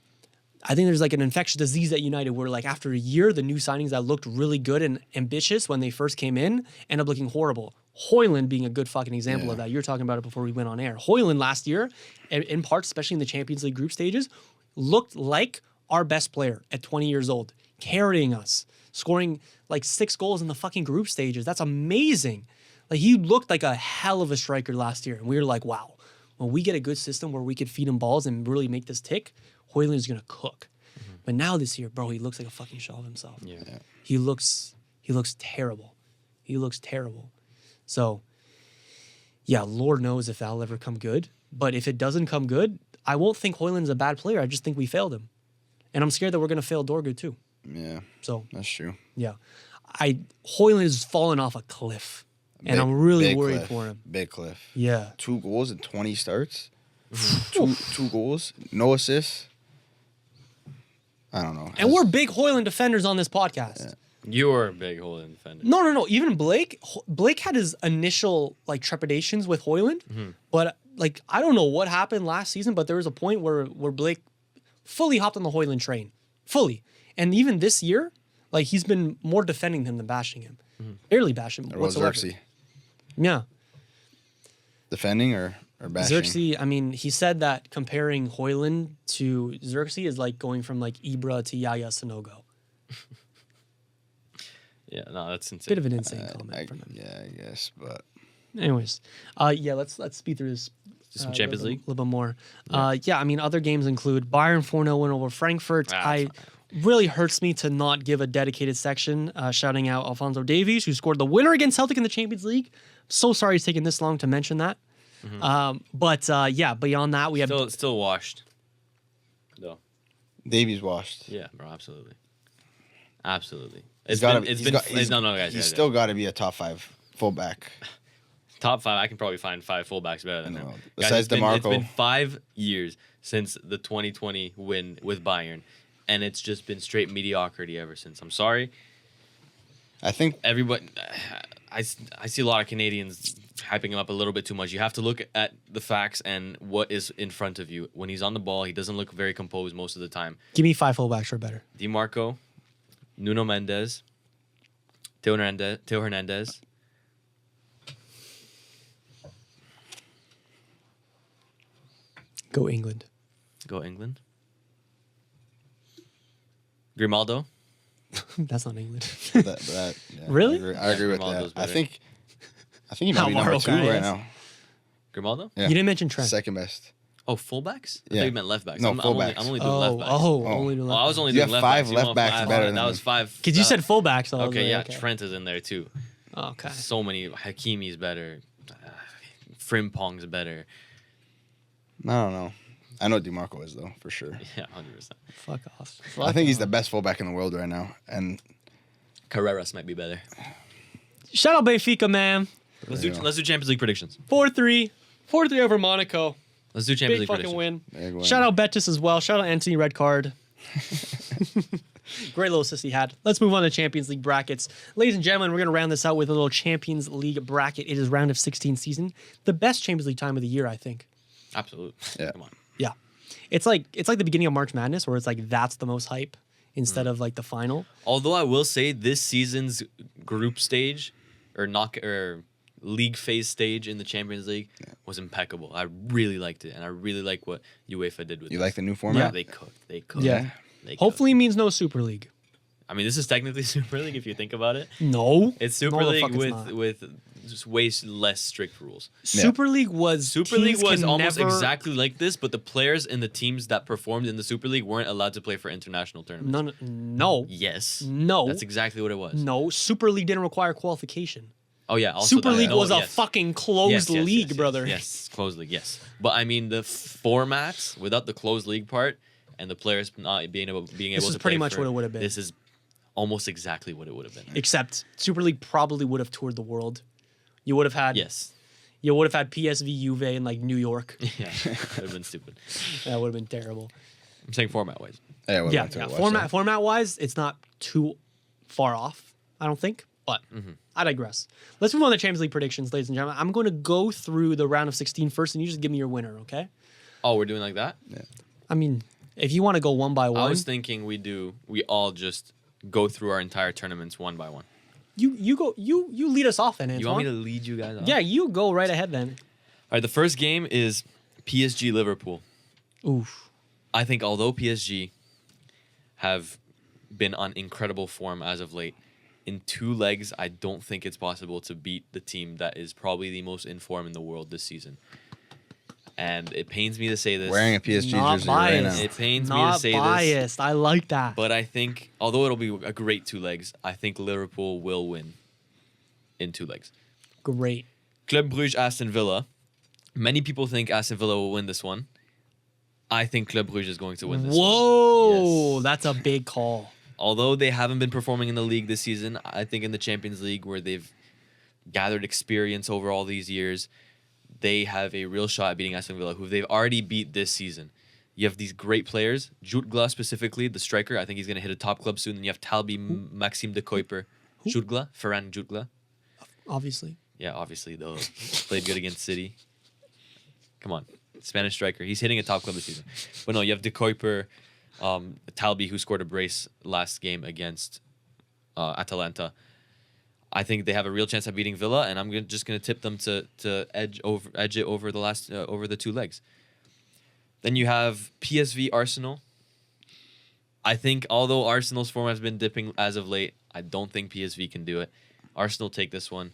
I think there's like an infectious disease at United where like after a year, the new signings that looked really good and ambitious when they first came in end up looking horrible. Højlund being a good fucking example of that. You were talking about it before we went on air. Højlund last year, in part, especially in the Champions League group stages, looked like our best player at 20 years old, carrying us, scoring like 6 goals in the fucking group stages. That's amazing. Like, he looked like a hell of a striker last year. And we were like, wow, when we get a good system where we could feed him balls and really make this tick, Højlund is going to cook. But now this year, bro, he looks like a fucking shell of himself. Yeah. He looks terrible. He looks terrible. So, yeah, Lord knows if that'll ever come good. But if it doesn't come good, I won't think Højlund's a bad player. I just think we failed him. And I'm scared that we're going to fail Dorgu too. Yeah. So, That's true. yeah. Højlund has fallen off a cliff. And I'm really worried for him. Big cliff. Yeah. 2 goals in 20 starts. two goals. No assists. I don't know. And we're big Højlund defenders on this podcast. Yeah. You're a big hole in the defender. No. Even Blake had his initial like trepidations with Højlund, but like I don't know what happened last season, but there was a point where Blake fully hopped on the Højlund train, fully. And even this year, like he's been more defending him than bashing him, barely bashing him Or was whatsoever. Xerxes Yeah, defending or bashing? Xerxes. I mean, he said that comparing Højlund to Xerxes is like going from like Ibra to Yaya Sanogo. Yeah, no, that's insane. Bit of an insane comment from him. Yeah, I guess, but Anyways, yeah, let's speed through this. Some Champions League? A little bit more. Yeah, I mean, other games include Bayern 4-0 win over Frankfurt. Really hurts me to not give a dedicated section shouting out Alphonso Davies, who scored the winner against Celtic in the Champions League. So sorry it's taken this long to mention that. But yeah, beyond that, we have... Still washed, though. Davies washed. Yeah, bro, absolutely. He's still got to be a top 5 fullback. Top 5, I can probably find 5 fullbacks better than him. Besides DeMarco. It's been 5 years since the 2020 win with Bayern, and it's just been straight mediocrity ever since. I'm sorry. I think Everybody, I see a lot of Canadians hyping him up a little bit too much. You have to look at the facts and what is in front of you. When he's on the ball, he doesn't look very composed most of the time. Give me 5 fullbacks or better. DiMarco, Nuno Mendes, Theo Hernandez. Go England. Go England. Grimaldo. That's not England. Yeah, Really? I agree with Ronaldo's that. I better. think he might be number Alvaro 2 right Carlos. now. Grimaldo. Yeah. You didn't mention Trent. Second best. Oh, fullbacks? I Yeah. thought you meant left backs. No, I'm only fullbacks. doing left backs. Only do Well, I was left. only You doing have left five backs. left backs better than that him. was 5. Because you said fullback, so I was Okay, like, yeah, Trent is in there too. Okay. So many. Hakimi's better. Frimpong's better. I don't know. I know DeMarco is though for sure. Yeah, 100%. Fuck off. I think he's the best fullback in the world right now. And Carreras might be better. Shout out Benfica, man. Let's do Champions League predictions. 4-3. 4-3 over Monaco. Let's do Champions Big League fucking predictions. win. big win. Shout out Betis as well. Shout out Anthony Red Card. Great little assist he had. Let's move on to Champions League brackets. Ladies and gentlemen, we're going to round this out with a little Champions League bracket. It is round of 16 season. The best Champions League time of the year, I think. Absolutely. Yeah. Come on. Yeah. It's like the beginning of March Madness where it's like that's the most hype instead of like the final. Although I will say this season's group stage or league phase stage in the Champions League was impeccable. I really liked it, and I really like what UEFA did with it. You like the new Yeah, format? they cooked. They cooked. Yeah. They cooked. Hopefully means no Super League. I mean, this is technically Super League if you think about it. No. It's Super No, the League fuck it's not. with just way less strict rules. Super League was Super League teams was can almost never- exactly like this, but the players and the teams that performed in the Super League weren't allowed to play for international tournaments. No. Yes. No. That's exactly what it was. No. Super League didn't require qualification. Oh yeah. Also Super that. League Oh, was a yes. fucking closed league, brother. Yes, closed league. Yes, but I mean the formats without the closed league part and the players not being able This to is pretty play much for- what it would have been. This is almost exactly what it would have been. Except Super League probably would have toured the world. You would have had Yes. You would have had PSV Juve in like New York. Yeah, that would have been stupid. That would have been terrible. I'm saying format wise. Yeah, we'll Yeah, have to yeah. watch that. Format wise, it's not too far off, I don't think. But I digress. Let's move on to Champions League predictions, ladies and gentlemen. I'm going to go through the round of 16 first, and you just give me your winner, okay? Oh, we're doing like that. I mean, if you want to go one by I one, was thinking we all just go through our entire tournaments one by one. you go you lead us off then, Antoine. You want me to lead you guys off? Yeah, you go right ahead then. All right. The first game is PSG Liverpool. Oof. I think although PSG have been on incredible form as of late, in 2 legs, I don't think it's possible to beat the team that is probably the most in form in the world this season. And it pains me to say this. Wearing a PSG Not jersey right biased. now. It pains me to Not say this. biased. I like that. But I think, although it'll be a great 2 legs, I think Liverpool will win in 2 legs. Great. Club Brugge, Aston Villa. Many people think Aston Villa will win this one. I think Club Brugge is going to win this one. Whoa, Yes. that's a big call. Although they haven't been performing in the league this season, I think in the Champions League where they've gathered experience over all these years, they have a real shot at beating Aston Villa, who they've already beat this season. You have these great players, Jutgla specifically, the striker. I think he's going to hit a top club soon. Then you have Talbi, Maxime de Kuiper, Jutgla, Ferran Jutgla. Obviously. Yeah, obviously, though. Played good against City. Come on. Spanish striker. He's hitting a top club this season. But no, you have de Kuiper, Talbi, who scored a brace last game against Atalanta. I think they have a real chance at beating Villa, and I'm just going to tip them to edge it over the 2 legs. Then you have PSV Arsenal. I think although Arsenal's form has been dipping as of late, I don't think PSV can do it. Arsenal take this one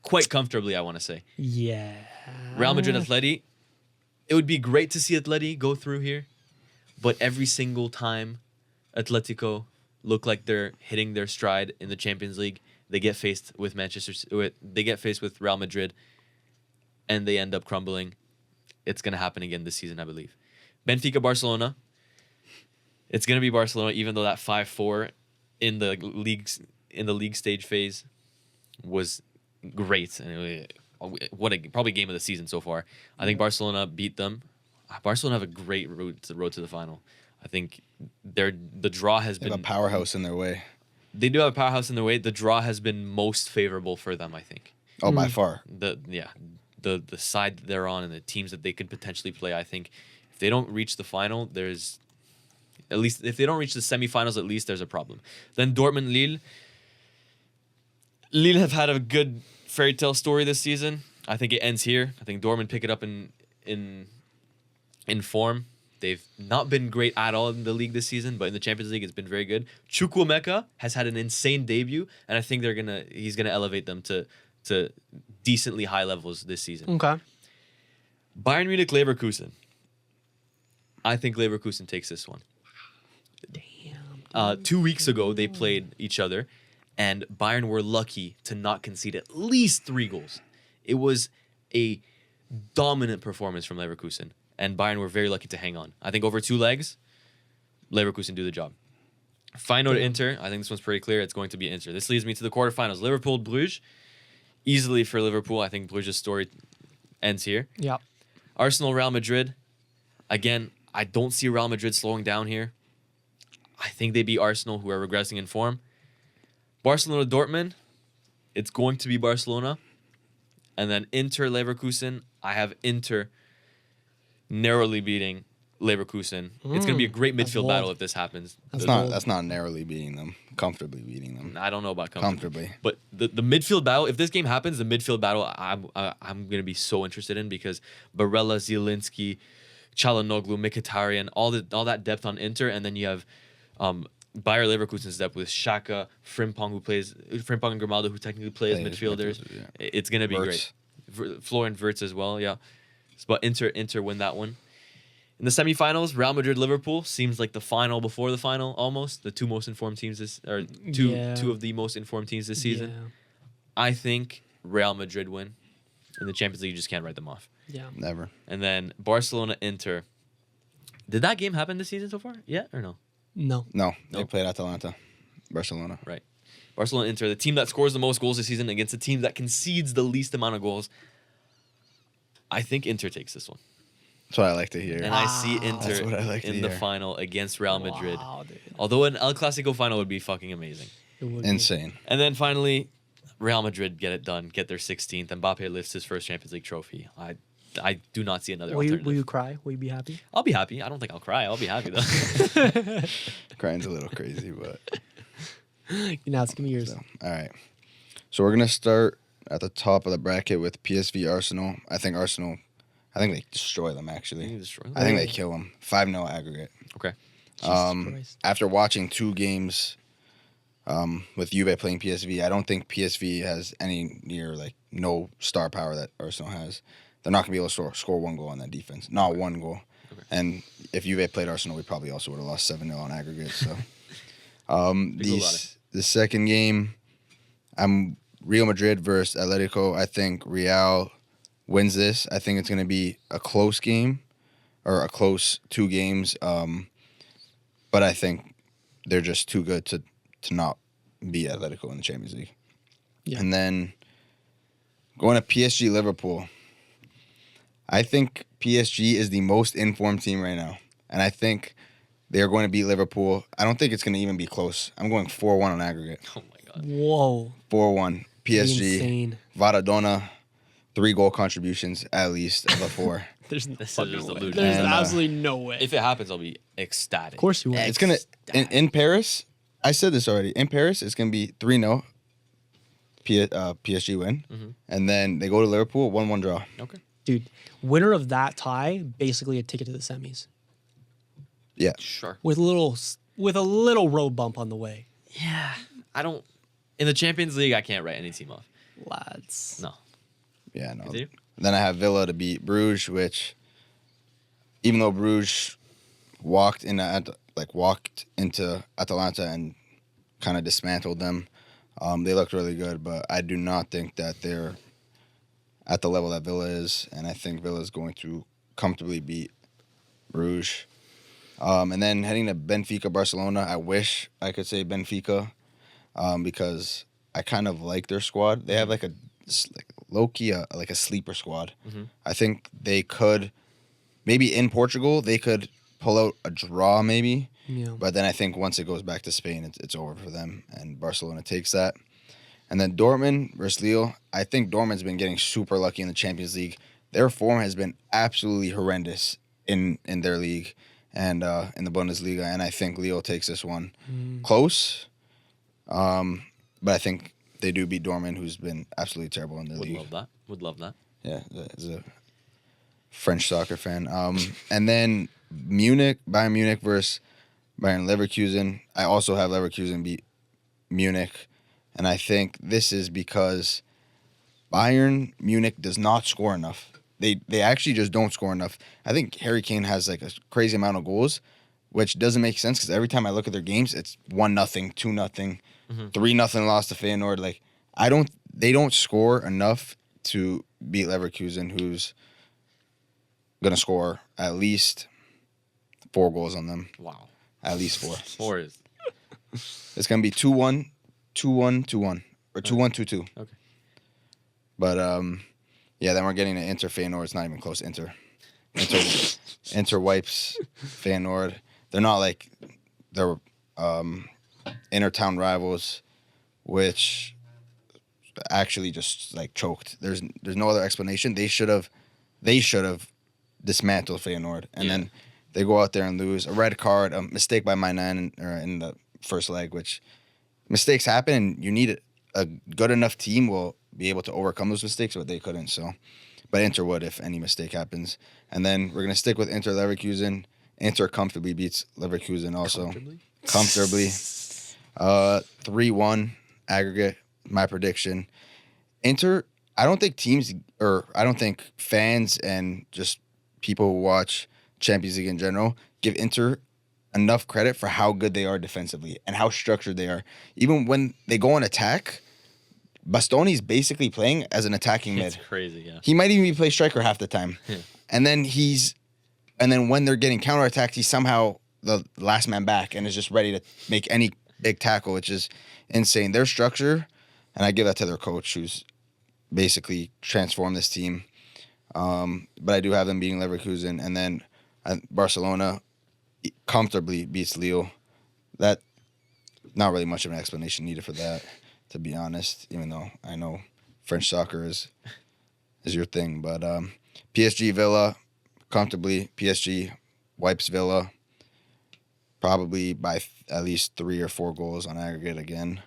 quite comfortably, I want to say. Yeah. Real Madrid Atleti. It would be great to see Atleti go through here, but every single time Atletico look like they're hitting their stride in the Champions League, they get faced with Real Madrid, and they end up crumbling. It's going to happen again this season, I believe. Benfica Barcelona. It's going to be Barcelona, even though that 5-4 in the league stage phase was great. And what probably game of the season so far. I think Barcelona beat them. Barcelona have a great road to the final. I think the draw has They been have a powerhouse in their way. They do have a powerhouse in their way. The draw has been most favorable for them, I think. Oh, by far. The side that they're on and the teams that they could potentially play, I think if they don't reach the final, there's at least if they don't reach the semifinals, at least there's a problem. Then Dortmund Lille. Lille have had a good fairy tale story this season. I think it ends here. I think Dortmund pick it up in form. They've not been great at all in the league this season, but in the Champions League, it's been very good. Chukwuemeka has had an insane debut, and I think he's gonna elevate them to decently high levels this season. Okay. Bayern Munich, Leverkusen. I think Leverkusen takes this one. Damn. 2 weeks ago, they played each other, and Bayern were lucky to not concede at least 3 goals. It was a dominant performance from Leverkusen, and Bayern were very lucky to hang on. I think over 2 legs, Leverkusen do the job. Final to Inter. I think this one's pretty clear. It's going to be Inter. This leads me to the quarterfinals. Liverpool, Bruges. Easily for Liverpool. I think Bruges' story ends here. Yeah. Arsenal, Real Madrid. Again, I don't see Real Madrid slowing down here. I think they beat Arsenal, who are regressing in form. Barcelona, Dortmund. It's going to be Barcelona. And then Inter, Leverkusen. I have Inter narrowly beating Leverkusen. It's going to be a great midfield battle if this happens. That's not narrowly beating them. Comfortably beating them. I don't know about comfortably. Comfortably. But the midfield battle, if this game happens, the midfield battle I'm going to be so interested in, because Barella, Zielinski, Çalhanoğlu, Mkhitaryan, all that depth on Inter, and then you have Bayer Leverkusen's depth with Xhaka, Frimpong and Grimaldo, who technically play as midfielders. Yeah. It's going to be Wirtz. great. Florian Wirtz as well, yeah. But Inter win that one. In the semifinals, Real Madrid, Liverpool seems like the final before the two most informed teams two of the most informed teams this season. Yeah. I think Real Madrid win. In the Champions League, you just can't write them off. Yeah. Never. And then Barcelona, Inter. Did that game happen this season so far? Yeah or no? No. No, they Nope. played Atalanta. Barcelona. Right. Barcelona, Inter, the team that scores the most goals this season against the team that concedes the least amount of goals. I think Inter takes this one. That's what I like to hear. And I see That's what I Inter like to in the hear. final against Real Madrid. Wow, dude. Although an El Clasico final would be fucking amazing. It would be. Insane. And then finally, Real Madrid get it done, get their 16th. Mbappe lifts his first Champions League trophy. I do not see another alternative. Will you cry? Will you be happy? I'll be happy. I don't think I'll cry. I'll be happy though. Crying's a little crazy, but Now it's gonna be yours. so, all right. So we're gonna start at the top of the bracket with PSV Arsenal. I think they destroy them actually. You destroy them? I think they kill them. 5-0 aggregate. Okay. Jesus Christ. After watching 2 games with Juve playing PSV, I don't think PSV has any near no star power that Arsenal has. They're not gonna be able to score 1 goal on that defense. Not 1 goal. Okay. And if Juve played Arsenal, we probably also would have lost 7-0 on aggregate. So the second game, I'm Real Madrid versus Atletico. I think Real wins this. I think it's gonna be a close game, or a close 2 games. But I think they're just too good to not beat Atletico in the Champions League. Yeah. And then going to PSG Liverpool. I think PSG is the most informed team right now. And I think they are going to beat Liverpool. I don't think it's going to even be close. I'm going 4-1 on aggregate. Oh my god. Whoa. 4-1. PSG. Insane. Varadona, 3 goal contributions at least of the 4. There's no This is fucking just way. deluded. There's And, absolutely no way. If it happens, I'll be ecstatic. Of course you will. It's going to, in Paris, I said this already. In Paris, it's going to be 3-0 PSG win. Mm-hmm. And then they go to Liverpool, 1-1 draw. Okay. Dude, winner of that tie, basically a ticket to the semis. Yeah. Sure. With a little road bump on the way. Yeah. I don't. In the Champions League, I can't write any team off. Lads. No. Yeah, no. Continue. Then I have Villa to beat Bruges, which, even though Bruges walked into Atalanta and kind of dismantled them, they looked really good. But I do not think that they're at the level that Villa is, and I think Villa is going to comfortably beat Bruges. And then heading to Benfica, Barcelona, I wish I could say Benfica, because I kind of like their squad. They have like low-key, like a sleeper squad. Mm-hmm. I think they could, maybe in Portugal, they could pull out a draw maybe. Yeah. But then I think once it goes back to Spain, it's over for them, and Barcelona takes that. And then Dortmund versus Lille. I think Dortmund's been getting super lucky in the Champions League. Their form has been absolutely horrendous in their league and in the Bundesliga, and I think Lille takes this one. Close, but I think they do beat Dortmund, who's been absolutely terrible in the league. Would love that. Yeah, as a French soccer fan. And then Bayern Munich versus Bayern Leverkusen. I also have Leverkusen beat Munich, and I think this is because Bayern Munich does not score enough. They actually just don't score enough. I think Harry Kane has like a crazy amount of goals, which doesn't make sense because every time I look at their games, it's 1-0, 2-0, 3-0 loss to Feyenoord. Like they don't score enough to beat Leverkusen, who's gonna score at least 4 goals on them. Wow. At least 4. 4 is. It's gonna be 2-1, 2-1, 2-1, or 2-1, 2-2. Okay. But yeah, then we're getting to Inter Feyenoord. It's not even close. Inter wipes Feyenoord. They're not like they're intertown rivals, which actually just like choked. There's no other explanation. They should have dismantled Feyenoord, and then they go out there and lose. A red card, a mistake by Mainan in the first leg, which mistakes happen, and you need a good enough team will be able to overcome those mistakes, but they couldn't. So, but Inter would if any mistake happens. And then we're gonna stick with Inter Leverkusen. Inter comfortably beats Leverkusen also. Comfortably. 3-1 aggregate. My prediction. Inter. I don't think fans and just people who watch Champions League in general give Inter enough credit for how good they are defensively and how structured they are. Even when they go on attack, Bastoni's basically playing as an attacking mid. It's crazy, yeah. He might even be play striker half the time. Yeah. And then when they're getting counterattacked, he's somehow the last man back and is just ready to make any big tackle, which is insane. Their structure, and I give that to their coach, who's basically transformed this team. But I do have them beating Leverkusen, and then Barcelona comfortably beats Lille. That not really much of an explanation needed for that, to be honest. Even though I know French soccer is your thing, but PSG Villa comfortably. PSG wipes Villa probably by at least 3 or 4 goals on aggregate again.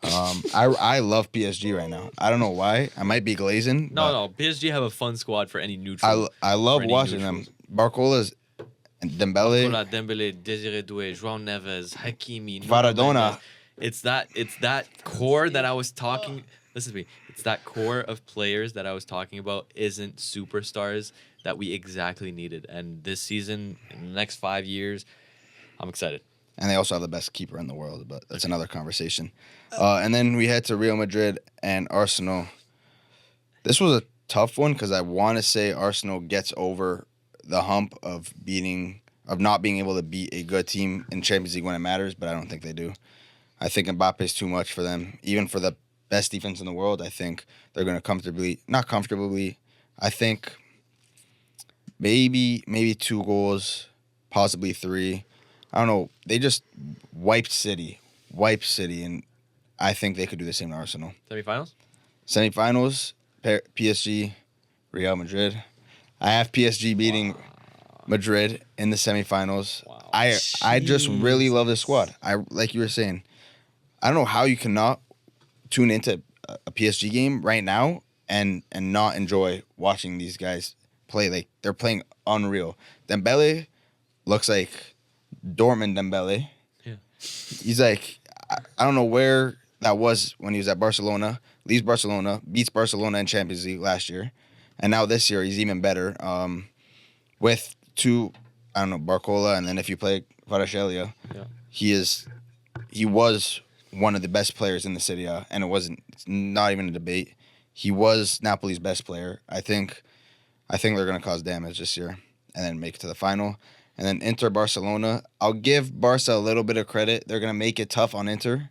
I love PSG right now. I don't know why. I might be glazing. No. PSG have a fun squad for any neutral. I love watching them. Barcola's and Dembele. Barcola, Dembele, Désiré Doué, João Neves, Hakimi, Maradona. It's that core that I was talking. Listen to me. It's that core of players that I was talking about isn't superstars that we exactly needed. And this season, in the next 5 years, I'm excited. And they also have the best keeper in the world, but that's another conversation. And then we head to Real Madrid and Arsenal. This was a tough one because I want to say Arsenal gets over the hump of not being able to beat a good team in Champions League when it matters, but I don't think they do. I think Mbappe's too much for them. Even for the best defense in the world, I think they're going to not comfortably, I think maybe 2 goals, possibly 3. I don't know. They just wiped City, and I think they could do the same to Arsenal. Semifinals, PSG, Real Madrid. I have PSG beating Madrid in the semifinals. Wow. I just really love this squad. Like you were saying, I don't know how you cannot tune into a PSG game right now and not enjoy watching these guys play. Like they're playing unreal. Dembele looks like Dortmund Dembele. Yeah. He's like, I don't know where that was when he was at Barcelona. Leaves Barcelona, beats Barcelona in Champions League last year. And now this year he's even better. With 2, I don't know, Barcola, and then if you play Kvaratskhelia, he was one of the best players in the Serie A, and it's not even a debate. He was Napoli's best player. I think they're gonna cause damage this year and then make it to the final. And then Inter Barcelona. I'll give Barca a little bit of credit. They're gonna make it tough on Inter.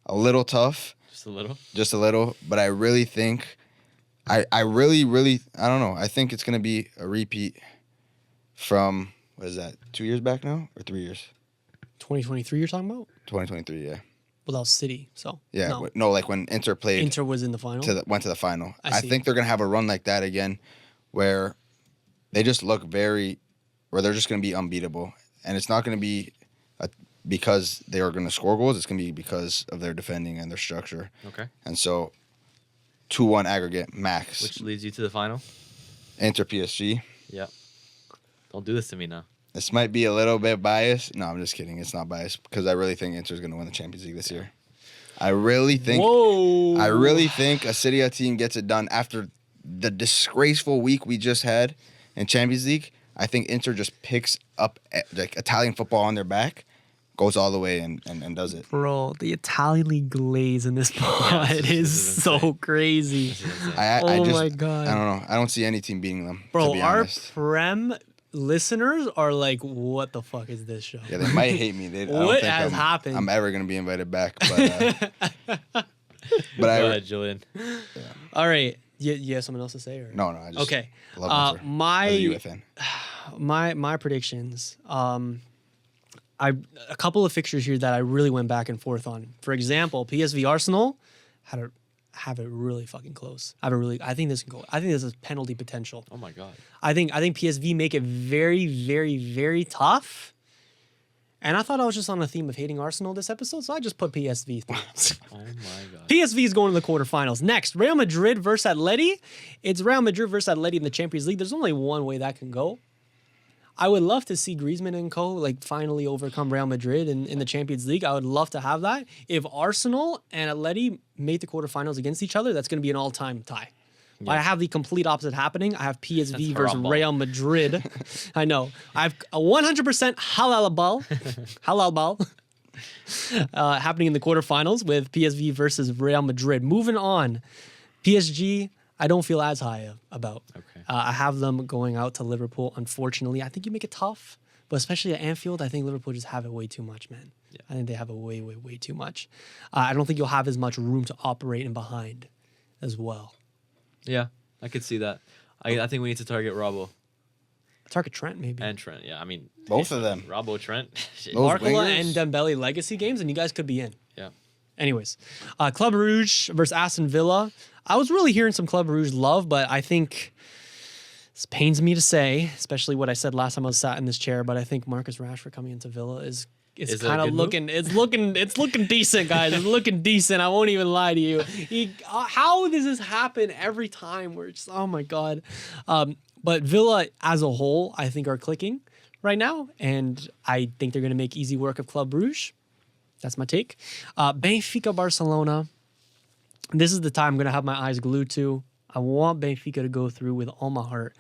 A little tough. Just a little. But I really think I really I don't know. I think it's gonna be a repeat from, what is that, 2 years back now? Or 3 years? 2023 you're talking about? 2023, yeah. Well, that was City, so. Yeah, no, like when Inter played. Inter was in the final? Went to the final. I think they're going to have a run like that again where they just look where they're just going to be unbeatable. And it's not going to be because they are going to score goals. It's going to be because of their defending and their structure. Okay. And so 2-1 aggregate max. Which leads you to the final? Inter PSG. Yeah. Don't do this to me now. This might be a little bit biased. No, I'm just kidding. It's not biased because I really think Inter's going to win the Champions League this year. I really think a Serie A team gets it done after the disgraceful week we just had in Champions League. I think Inter just picks up like Italian football on their back, goes all the way and does it. Bro, the Italian league glaze in this pod is so crazy. I just, my God. I don't know. I don't see any team beating them, Bro, to be our honest. Prem listeners are like, what the fuck is this show? Yeah, they might hate me. I don't What think has happened? I'm ever going to be invited back. But Go ahead, Julian. All right. You have something else to say? Or? no, I just Okay. love Inter. As a UFA fan. My predictions. A couple of fixtures here that I really went back and forth on. For example, PSV Arsenal have it really fucking close. I think this can go. I think this is penalty potential. Oh my God. I think PSV make it very, very, very tough. And I thought I was just on a theme of hating Arsenal this episode, so I just put PSV through. Oh my God. PSV is going to the quarterfinals. Next, Real Madrid versus Atleti. It's Real Madrid versus Atleti in the Champions League. There's only one way that can go. I would love to see Griezmann and co. like finally overcome Real Madrid in the Champions League. I would love to have that. If Arsenal and Atleti make the quarterfinals against each other, that's going to be an all-time tie. Yeah. I have the complete opposite happening. I have PSV versus Real Madrid. I know. I have a 100% halal ball happening in the quarterfinals with PSV versus Real Madrid. Moving on, PSG, I don't feel as high about. Okay. I have them going out to Liverpool, unfortunately. I think you make it tough, but especially at Anfield, I think Liverpool just have it way too much, man. Yeah. I think they have it way, way, way too much. I don't think you'll have as much room to operate in behind as well. Yeah, I could see that. I think we need to target Robbo. Target Trent, maybe. And Trent, yeah. I mean, both of them. Robbo, Trent. Barcola and Dembele legacy games, and you guys could be in. Yeah. Anyways, Club Rouge versus Aston Villa. I was really hearing some Club Rouge love, but I think this pains me to say, especially what I said last time I was sat in this chair, but I think Marcus Rashford coming into Villa is kind of looking. It's looking decent, guys. It's looking decent. I won't even lie to you. How does this happen every time? We're just, oh my God. But Villa as a whole, I think are clicking right now, and I think they're going to make easy work of Club Brugge. That's my take. Benfica Barcelona. This is the time I'm going to have my eyes glued to. I want Benfica to go through with all my heart.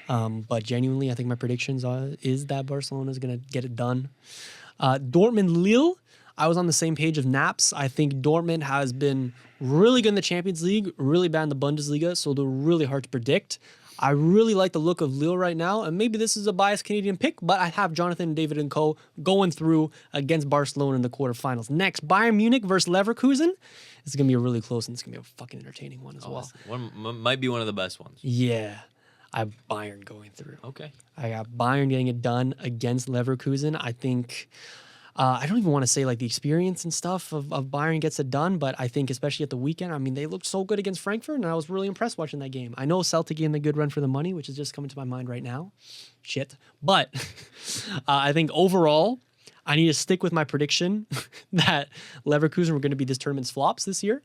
But genuinely, I think my predictions is that Barcelona is going to get it done. Dortmund-Lille, I was on the same page of Naps. I think Dortmund has been really good in the Champions League, really bad in the Bundesliga, so they're really hard to predict. I really like the look of Lille right now, and maybe this is a biased Canadian pick, but I have Jonathan, David, and co. going through against Barcelona in the quarterfinals. Next, Bayern Munich versus Leverkusen. It's going to be a really close, and it's going to be a fucking entertaining one as well. Might be one of the best ones. Yeah. I have Bayern going through. Okay. I got Bayern getting it done against Leverkusen. I think, I don't even want to say like the experience and stuff of Bayern gets it done, but I think especially at the weekend, I mean, they looked so good against Frankfurt, and I was really impressed watching that game. I know Celtic getting the good run for the money, which is just coming to my mind right now. Shit. But I think overall, I need to stick with my prediction that Leverkusen were going to be this tournament's flops this year.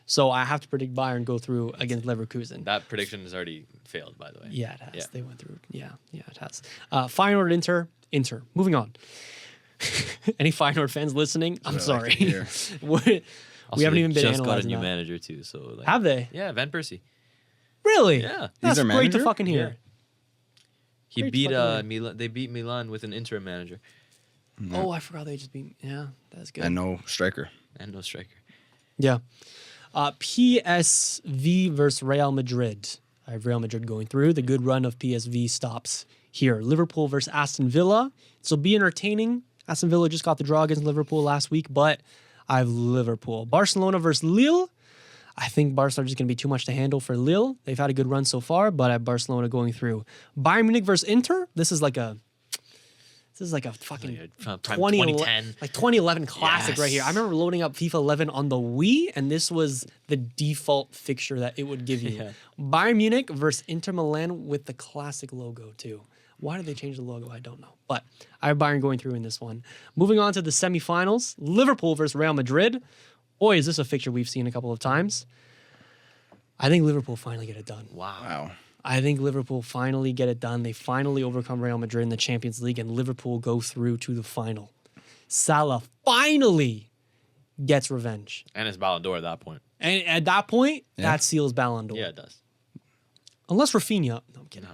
So I have to predict Bayern go through against Leverkusen. That prediction has already failed, by the way. Yeah, it has. Yeah. They went through. Yeah, it has. Feyenoord Inter. Moving on. Any Feyenoord fans listening? I'm sorry. we haven't even been just analyzing got a new that. manager too. So like, have they? Yeah, Van Persie. Really? Yeah. That's He's great manager? to fucking hear. Yeah. He Great beat to fucking Milan. They beat Milan with an interim manager Oh, I forgot they just beat. Yeah, that's good. And no striker. and no striker. Yeah. PSV versus Real Madrid. I have Real Madrid going through. The good run of PSV stops here. Liverpool versus Aston Villa. This will be entertaining. Aston Villa just got the draw against Liverpool last week, but I have Liverpool. Barcelona versus Lille. I think Barcelona is just going to be too much to handle for Lille. They've had a good run so far, but I have Barcelona going through. Bayern Munich versus Inter. This is like a fucking Like 2010. like 2011 classic right here. Yes. I remember loading up FIFA 11 on the Wii, and this was the default fixture that it would give you. Yeah. Bayern Munich versus Inter Milan with the classic logo too. Why did they change the logo? I don't know. But I have Bayern going through in this one. Moving on to the semifinals, Liverpool versus Real Madrid. Boy, is this a fixture we've seen a couple of times. I think Liverpool finally get it done. Wow. Wow. I think Liverpool finally get it done. They finally overcome Real Madrid in the Champions League, and Liverpool go through to the final. Salah finally gets revenge. And it's Ballon d'Or at that point. And at that point, that seals Ballon d'Or. Yeah, it does. Unless Rafinha. No, I'm kidding.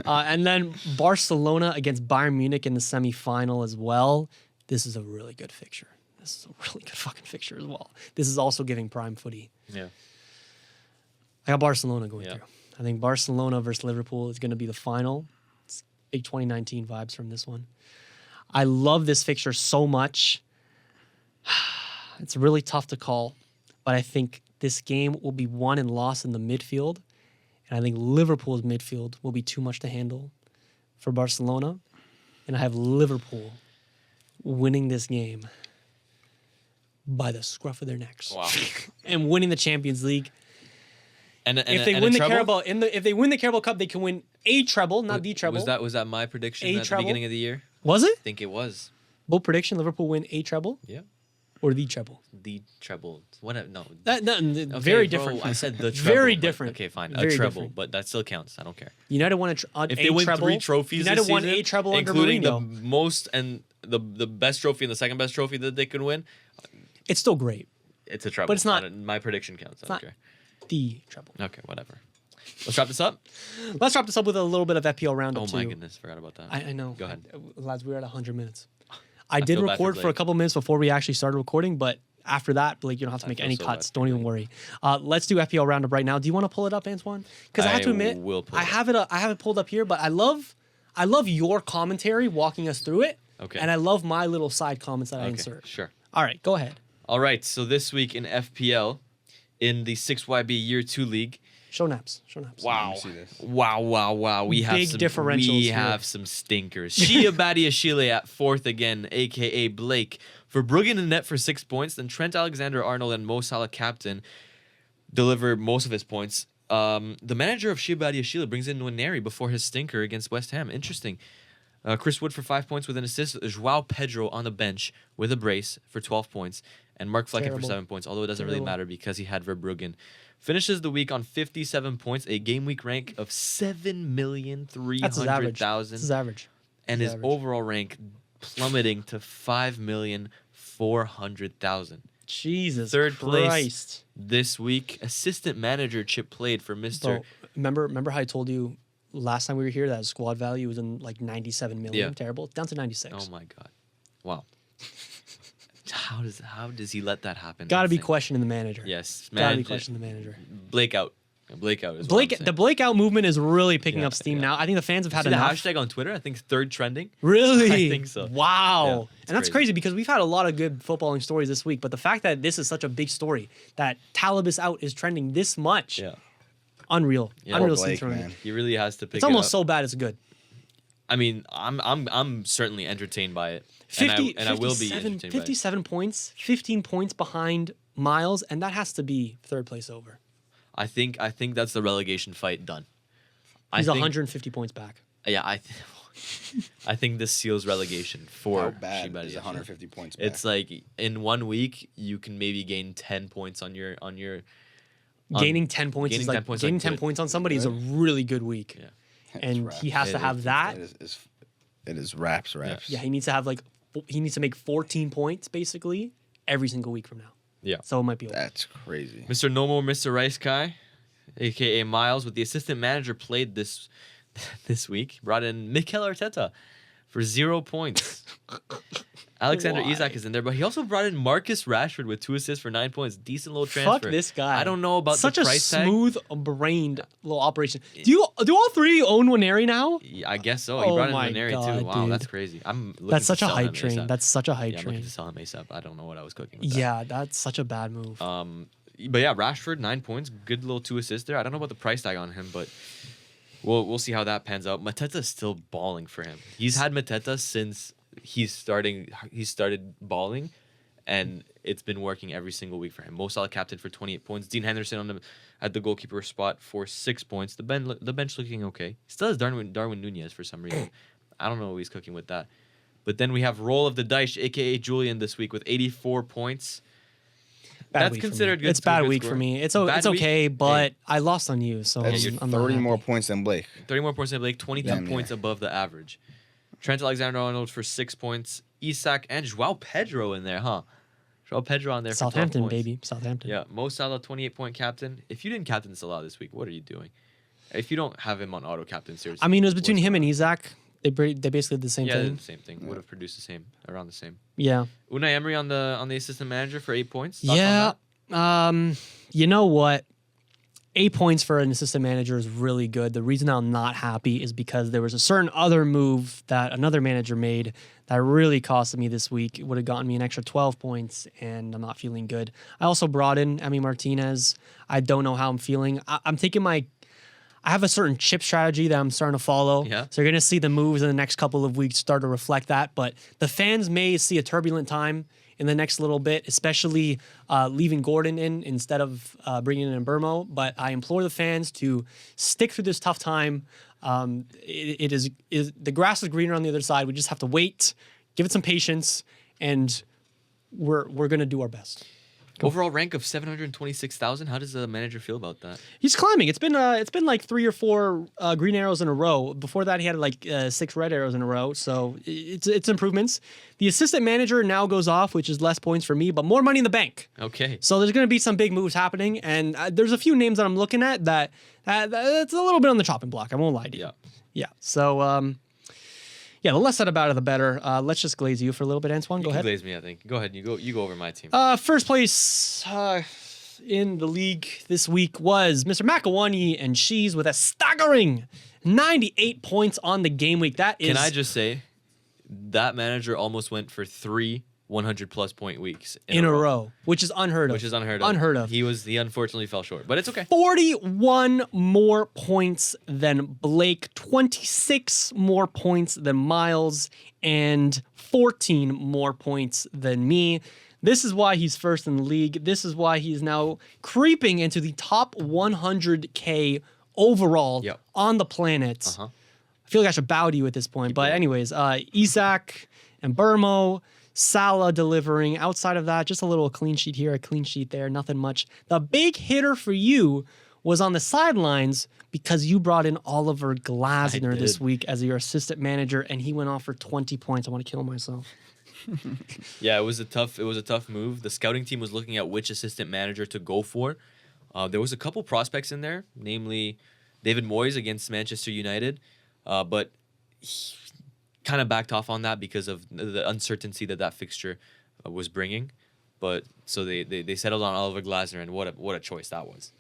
And then Barcelona against Bayern Munich in the semifinal as well. This is a really good fixture. This is a really good fucking fixture as well. This is also giving prime footy. Yeah. I got Barcelona going through. I think Barcelona versus Liverpool is going to be the final. It's big 2019 vibes from this one. I love this fixture so much. It's really tough to call, but I think this game will be won and lost in the midfield. And I think Liverpool's midfield will be too much to handle for Barcelona. And I have Liverpool winning this game by the scruff of their necks. Wow. And winning the Champions League. And If they win the Carabao if they win the Carabao Cup, they can win a treble, not the treble. Was that my prediction A at treble? the beginning of the year? Was it? I think it was. Bold prediction: Liverpool win a treble Yeah. or the treble. The treble. Whatever. No. Very Okay, different. bro, I said the treble. Very but- different. Okay, fine. Very a treble, different. but that still counts. I don't care. United won a If they win treble. 3 trophies United this won season, a treble under including the Mourinho. most and the best trophy and the second best trophy that they could win, It's still great. it's a treble. But it's not- I don't- my prediction counts. I don't not- care. The treble. Okay, whatever. Let's wrap this up. Let's wrap this up with a little bit of FPL roundup Oh too. my goodness, forgot about that. I know. Go ahead. Lads, we're at 100 minutes. I did feel bad for record for a Blake. couple minutes before we actually started recording, but after that, Blake, you don't have to make feel any so cuts. bad for Don't even Blake. worry. Let's do FPL roundup right now. Do you want to pull it up, Antoine? Because I have to I admit, will pull I it up. have it pulled up here, but I love your commentary walking us through it. Okay. And I love my little side comments that I Okay, insert. sure. All right, go ahead. All right, so this week in FPL, in the 6YB Year 2 League, Show naps. Show naps. wow. see this. Wow. We have Big some differentials We here. have some stinkers. Shia Badiashile at 4th again, aka Blake. Verbruggen in net for 6 points. Then Trent Alexander-Arnold and Mo Salah captain deliver most of his points. The manager of Shia Badiashile brings in Nwaneri before his stinker against West Ham. Interesting. Chris Wood for 5 points with an assist. Joao Pedro on the bench with a brace for 12 points. And Mark Flecken for Terrible. 7 points, although it doesn't really Terrible. matter because he had Verbruggen. Finishes the week on 57 points, a game week rank of That's his average. That's his 7,300,000. average. And His his average. overall rank plummeting to 5,400,000. Jesus Third place Christ. this week. Assistant manager Chip played for Mr. Bro, remember how I told you last time we were here that squad value was in like 97 million? Yeah. Terrible. Down to 96. Oh my god. Wow. How does he let that happen? Gotta be Insane. questioning the manager. Yes, Gotta man. be questioning the manager. Blake out. Blake out is The Blake out movement is really picking Yeah, up steam yeah. now. I think the fans have had See the enough. hashtag on Twitter? I think third trending. Really? I think so. Wow. Yeah, and it's that's crazy. crazy because we've had a lot of good footballing stories this week, but the fact that this is such a big story, that Talibus out is trending this much, Yeah. unreal. Yeah. Unreal Poor to see Blake, trending. man. He really has to pick It's it almost up. so bad it's good. I mean, I'm certainly entertained by it. 50, and I will be 57 entertained by it. 57 points, 15 points behind Miles, and that has to be third place over. I think that's the relegation fight done. He's I think, 150 points back. Yeah, I think this seals relegation for How bad Shibari is Yashida. 150 points back? It's like in 1 week you can maybe gain 10 points on your on Gaining 10 points gaining is 10 like points gaining like 10 good. points on somebody is a really good week. Yeah. It's And raps. he has to It have is. that. It is raps. Yeah, he needs to have he needs to make 14 points basically every single week from now. Yeah. So it might be over. That's crazy. Mr. No More Mr. Rice Guy, aka Miles, with the assistant manager played this week, brought in Mikel Arteta for 0 points. Alexander Why? Isak is in there, but he also brought in Marcus Rashford with 2 assists for 9 points. Decent little transfer. Fuck this guy. I don't know about such the a price tag. smooth-brained little operation. Do all three own Waneri now? Yeah, I guess so. He Oh brought in my Maneri God, too. Wow, dude. that's crazy. I'm looking That's to such a sell hype him train. ASAP. That's such a hype Yeah, I'm train. looking to sell him ASAP. I don't know what I was cooking with that. Yeah, that's such a bad move. But yeah, Rashford 9 points, good little 2 assists there. I don't know about the price tag on him, but we'll see how that pans out. Mateta's still balling for him. He's had Mateta since he started balling, and it's been working every single week for him. Mo Salah captain for 28 points. Dean Henderson at the goalkeeper spot for 6 points. The bench looking okay. Still has Darwin Nunez for some reason. I don't know what he's cooking with that. But then we have Roll of the Dice, aka Julian, this week with 84 points. That's week for me. considered good. It's bad good week score. for me. It's Bad week? okay, but I lost on you, so That's I'm not 30 more happy. points than Blake. 30 more points than Blake, 22 Damn, points above the average. Trent Alexander-Arnold for 6 points. Isak and Joao Pedro in there, huh? Joao Pedro on there for 12 Southampton, points. baby. Southampton. Yeah, Mo Salah, 28-point captain. If you didn't captain Salah this week, what are you doing? If you don't have him on auto captain, seriously. I mean, it was between what's him going and on? Isaac. They basically did the same Yeah, they thing. did the same thing. Would have produced the same, around the same. Yeah. Unai Emery on the assistant manager for 8 points. Thoughts on Yeah. that? You know what? 8 points for an assistant manager is really good. The reason I'm not happy is because there was a certain other move that another manager made that really costed me this week. It would have gotten me an extra 12 points, and I'm not feeling good. I also brought in Emi Martinez. I don't know how I'm feeling. I'm taking I have a certain chip strategy that I'm starting to follow. Yeah. So you're going to see the moves in the next couple of weeks start to reflect that. But the fans may see a turbulent time in the next little bit, especially leaving Gordon in instead of bringing in Burmo. But I implore the fans to stick through this tough time. It is the grass is greener on the other side. We just have to wait, give it some patience, and we're going to do our best. Overall rank of 726,000. How does the manager feel about that? He's climbing. It's been like 3 or 4 green arrows in a row. Before that, he had like 6 red arrows in a row. So it's improvements. The assistant manager now goes off, which is less points for me, but more money in the bank. Okay. So there's going to be some big moves happening, and there's a few names that I'm looking at that's a little bit on the chopping block. I won't lie to you. Yeah. Yeah. So yeah, the less said about it, the better. Let's just glaze you for a little bit, Antoine. You Go can ahead. glaze me, I think. Go ahead. You go over my team. First place in the league this week was Mr. McElwani and Cheese with a staggering 98 points on the game week. That is. Can I just say, that manager almost went for 3 100-plus point weeks in a row, which is unheard of. Which is unheard of. Unheard of. He unfortunately fell short, but it's okay. 41 more points than Blake, 26 more points than Miles, and 14 more points than me. This is why he's first in the league. This is why he's now creeping into the top 100K overall Yep. on the planet. Uh-huh. I feel like I should bow to you at this point. But anyways, Isak and Burmo, Salah delivering. Outside of that, just a little clean sheet here, a clean sheet there, nothing much. The big hitter for you was on the sidelines because you brought in Oliver Glasner this did. week as your assistant manager, and he went off for 20 points. I want to kill myself. Yeah, it was a tough move. The scouting team was looking at which assistant manager to go for. There was a couple prospects in there, namely David Moyes against Manchester United, but he kind of backed off on that because of the uncertainty that fixture was bringing. But so they settled on Oliver Glasner, and what a choice that was.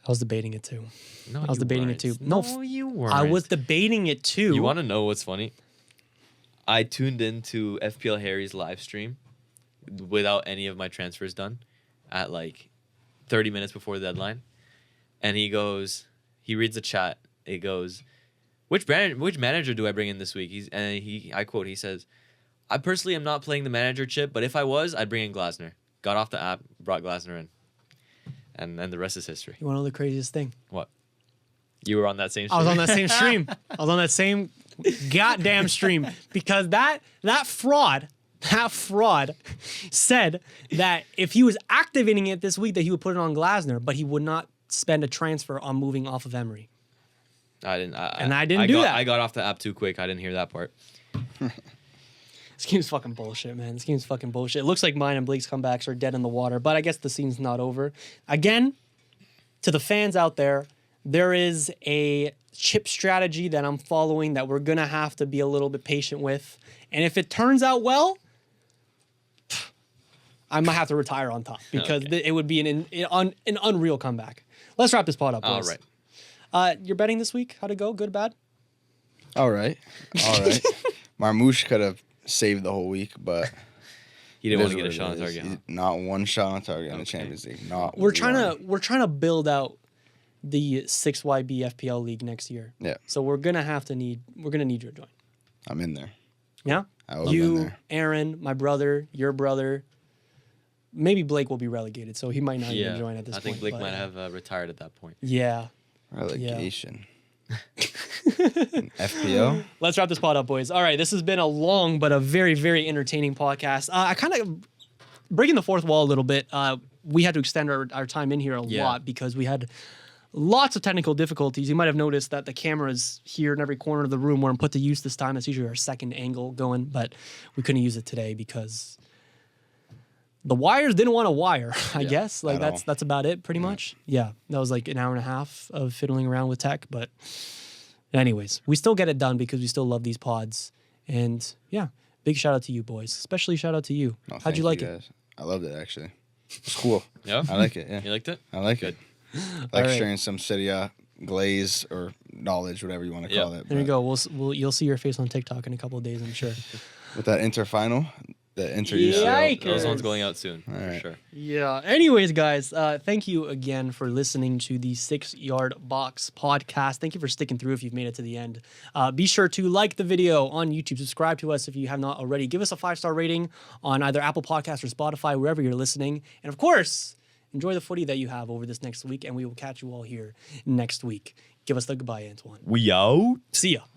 I was debating it too. No, I was you debating weren't. it too. No, you weren't. I was debating it too. You want to know what's funny? I tuned into FPL Harry's live stream without any of my transfers done at like 30 minutes before the deadline. And he reads the chat. It goes, which manager do I bring in this week? I quote, he says, I personally am not playing the manager chip, but if I was, I'd bring in Glasner. Got off the app, brought Glasner in. And then the rest is history. You want to know the craziest thing? What? You were on that same stream? I was on that same stream. I was on that same goddamn stream because that fraud said that if he was activating it this week that he would put it on Glasner, but he would not spend a transfer on moving off of Emery. I didn't do that. I got off the app too quick. I didn't hear that part. This game's fucking bullshit, man. This game's fucking bullshit. It looks like mine and Blake's comebacks are dead in the water, but I guess the scene's not over. Again, to the fans out there, there is a chip strategy that I'm following that we're going to have to be a little bit patient with. And if it turns out well, I might have to retire on top because it would be an unreal comeback. Let's wrap this pod up, boys. All right. You're betting this week? How'd it go? Good, bad? All right. Marmouche could have saved the whole week, but He didn't it want to is get a what shot on it is. target. Huh? Not one shot on target in the Champions League. Not We're one. trying to build out the 6YB FPL league next year. Yeah, So we're gonna need you to join. I'm in there. Yeah? I will be in You, there. Aaron, my brother, your brother. Maybe Blake will be relegated, so he might not even join at this I point. think Blake but, might have retired at that point. Yeah. Relegation. FPO. Let's wrap this pod up, boys. All right, this has been a long but a very, very entertaining podcast. I kind of breaking the fourth wall a little bit, we had to extend our time in here a lot because we had lots of technical difficulties. You might have noticed that the camera's here in every corner of the room weren't put to use this time. That's usually our second angle going, but we couldn't use it today because the wires didn't want to wire, I guess. Like that's about it pretty much. Yeah. That was like an hour and a half of fiddling around with tech. But anyways, we still get it done because we still love these pods. And yeah, big shout out to you boys. Especially shout out to you. No, How'd you like it? guys. I loved it actually. It's cool. Yeah? I like it. Yeah. You liked it? I like Good. it. I like right. sharing some Serie A glaze or knowledge, whatever you want to call it. There you but go. You'll see your face on TikTok in a couple of days, I'm sure. With that Inter final, the Inter Yikes. Those ones going out soon, All for right. sure. Yeah. Anyways, guys, thank you again for listening to the 6-Yard Box podcast. Thank you for sticking through if you've made it to the end. Be sure to like the video on YouTube. Subscribe to us if you have not already. Give us a 5-star rating on either Apple Podcasts or Spotify, wherever you're listening. And of course, enjoy the footy that you have over this next week, and we will catch you all here next week. Give us the goodbye, Antoine. We out. See ya.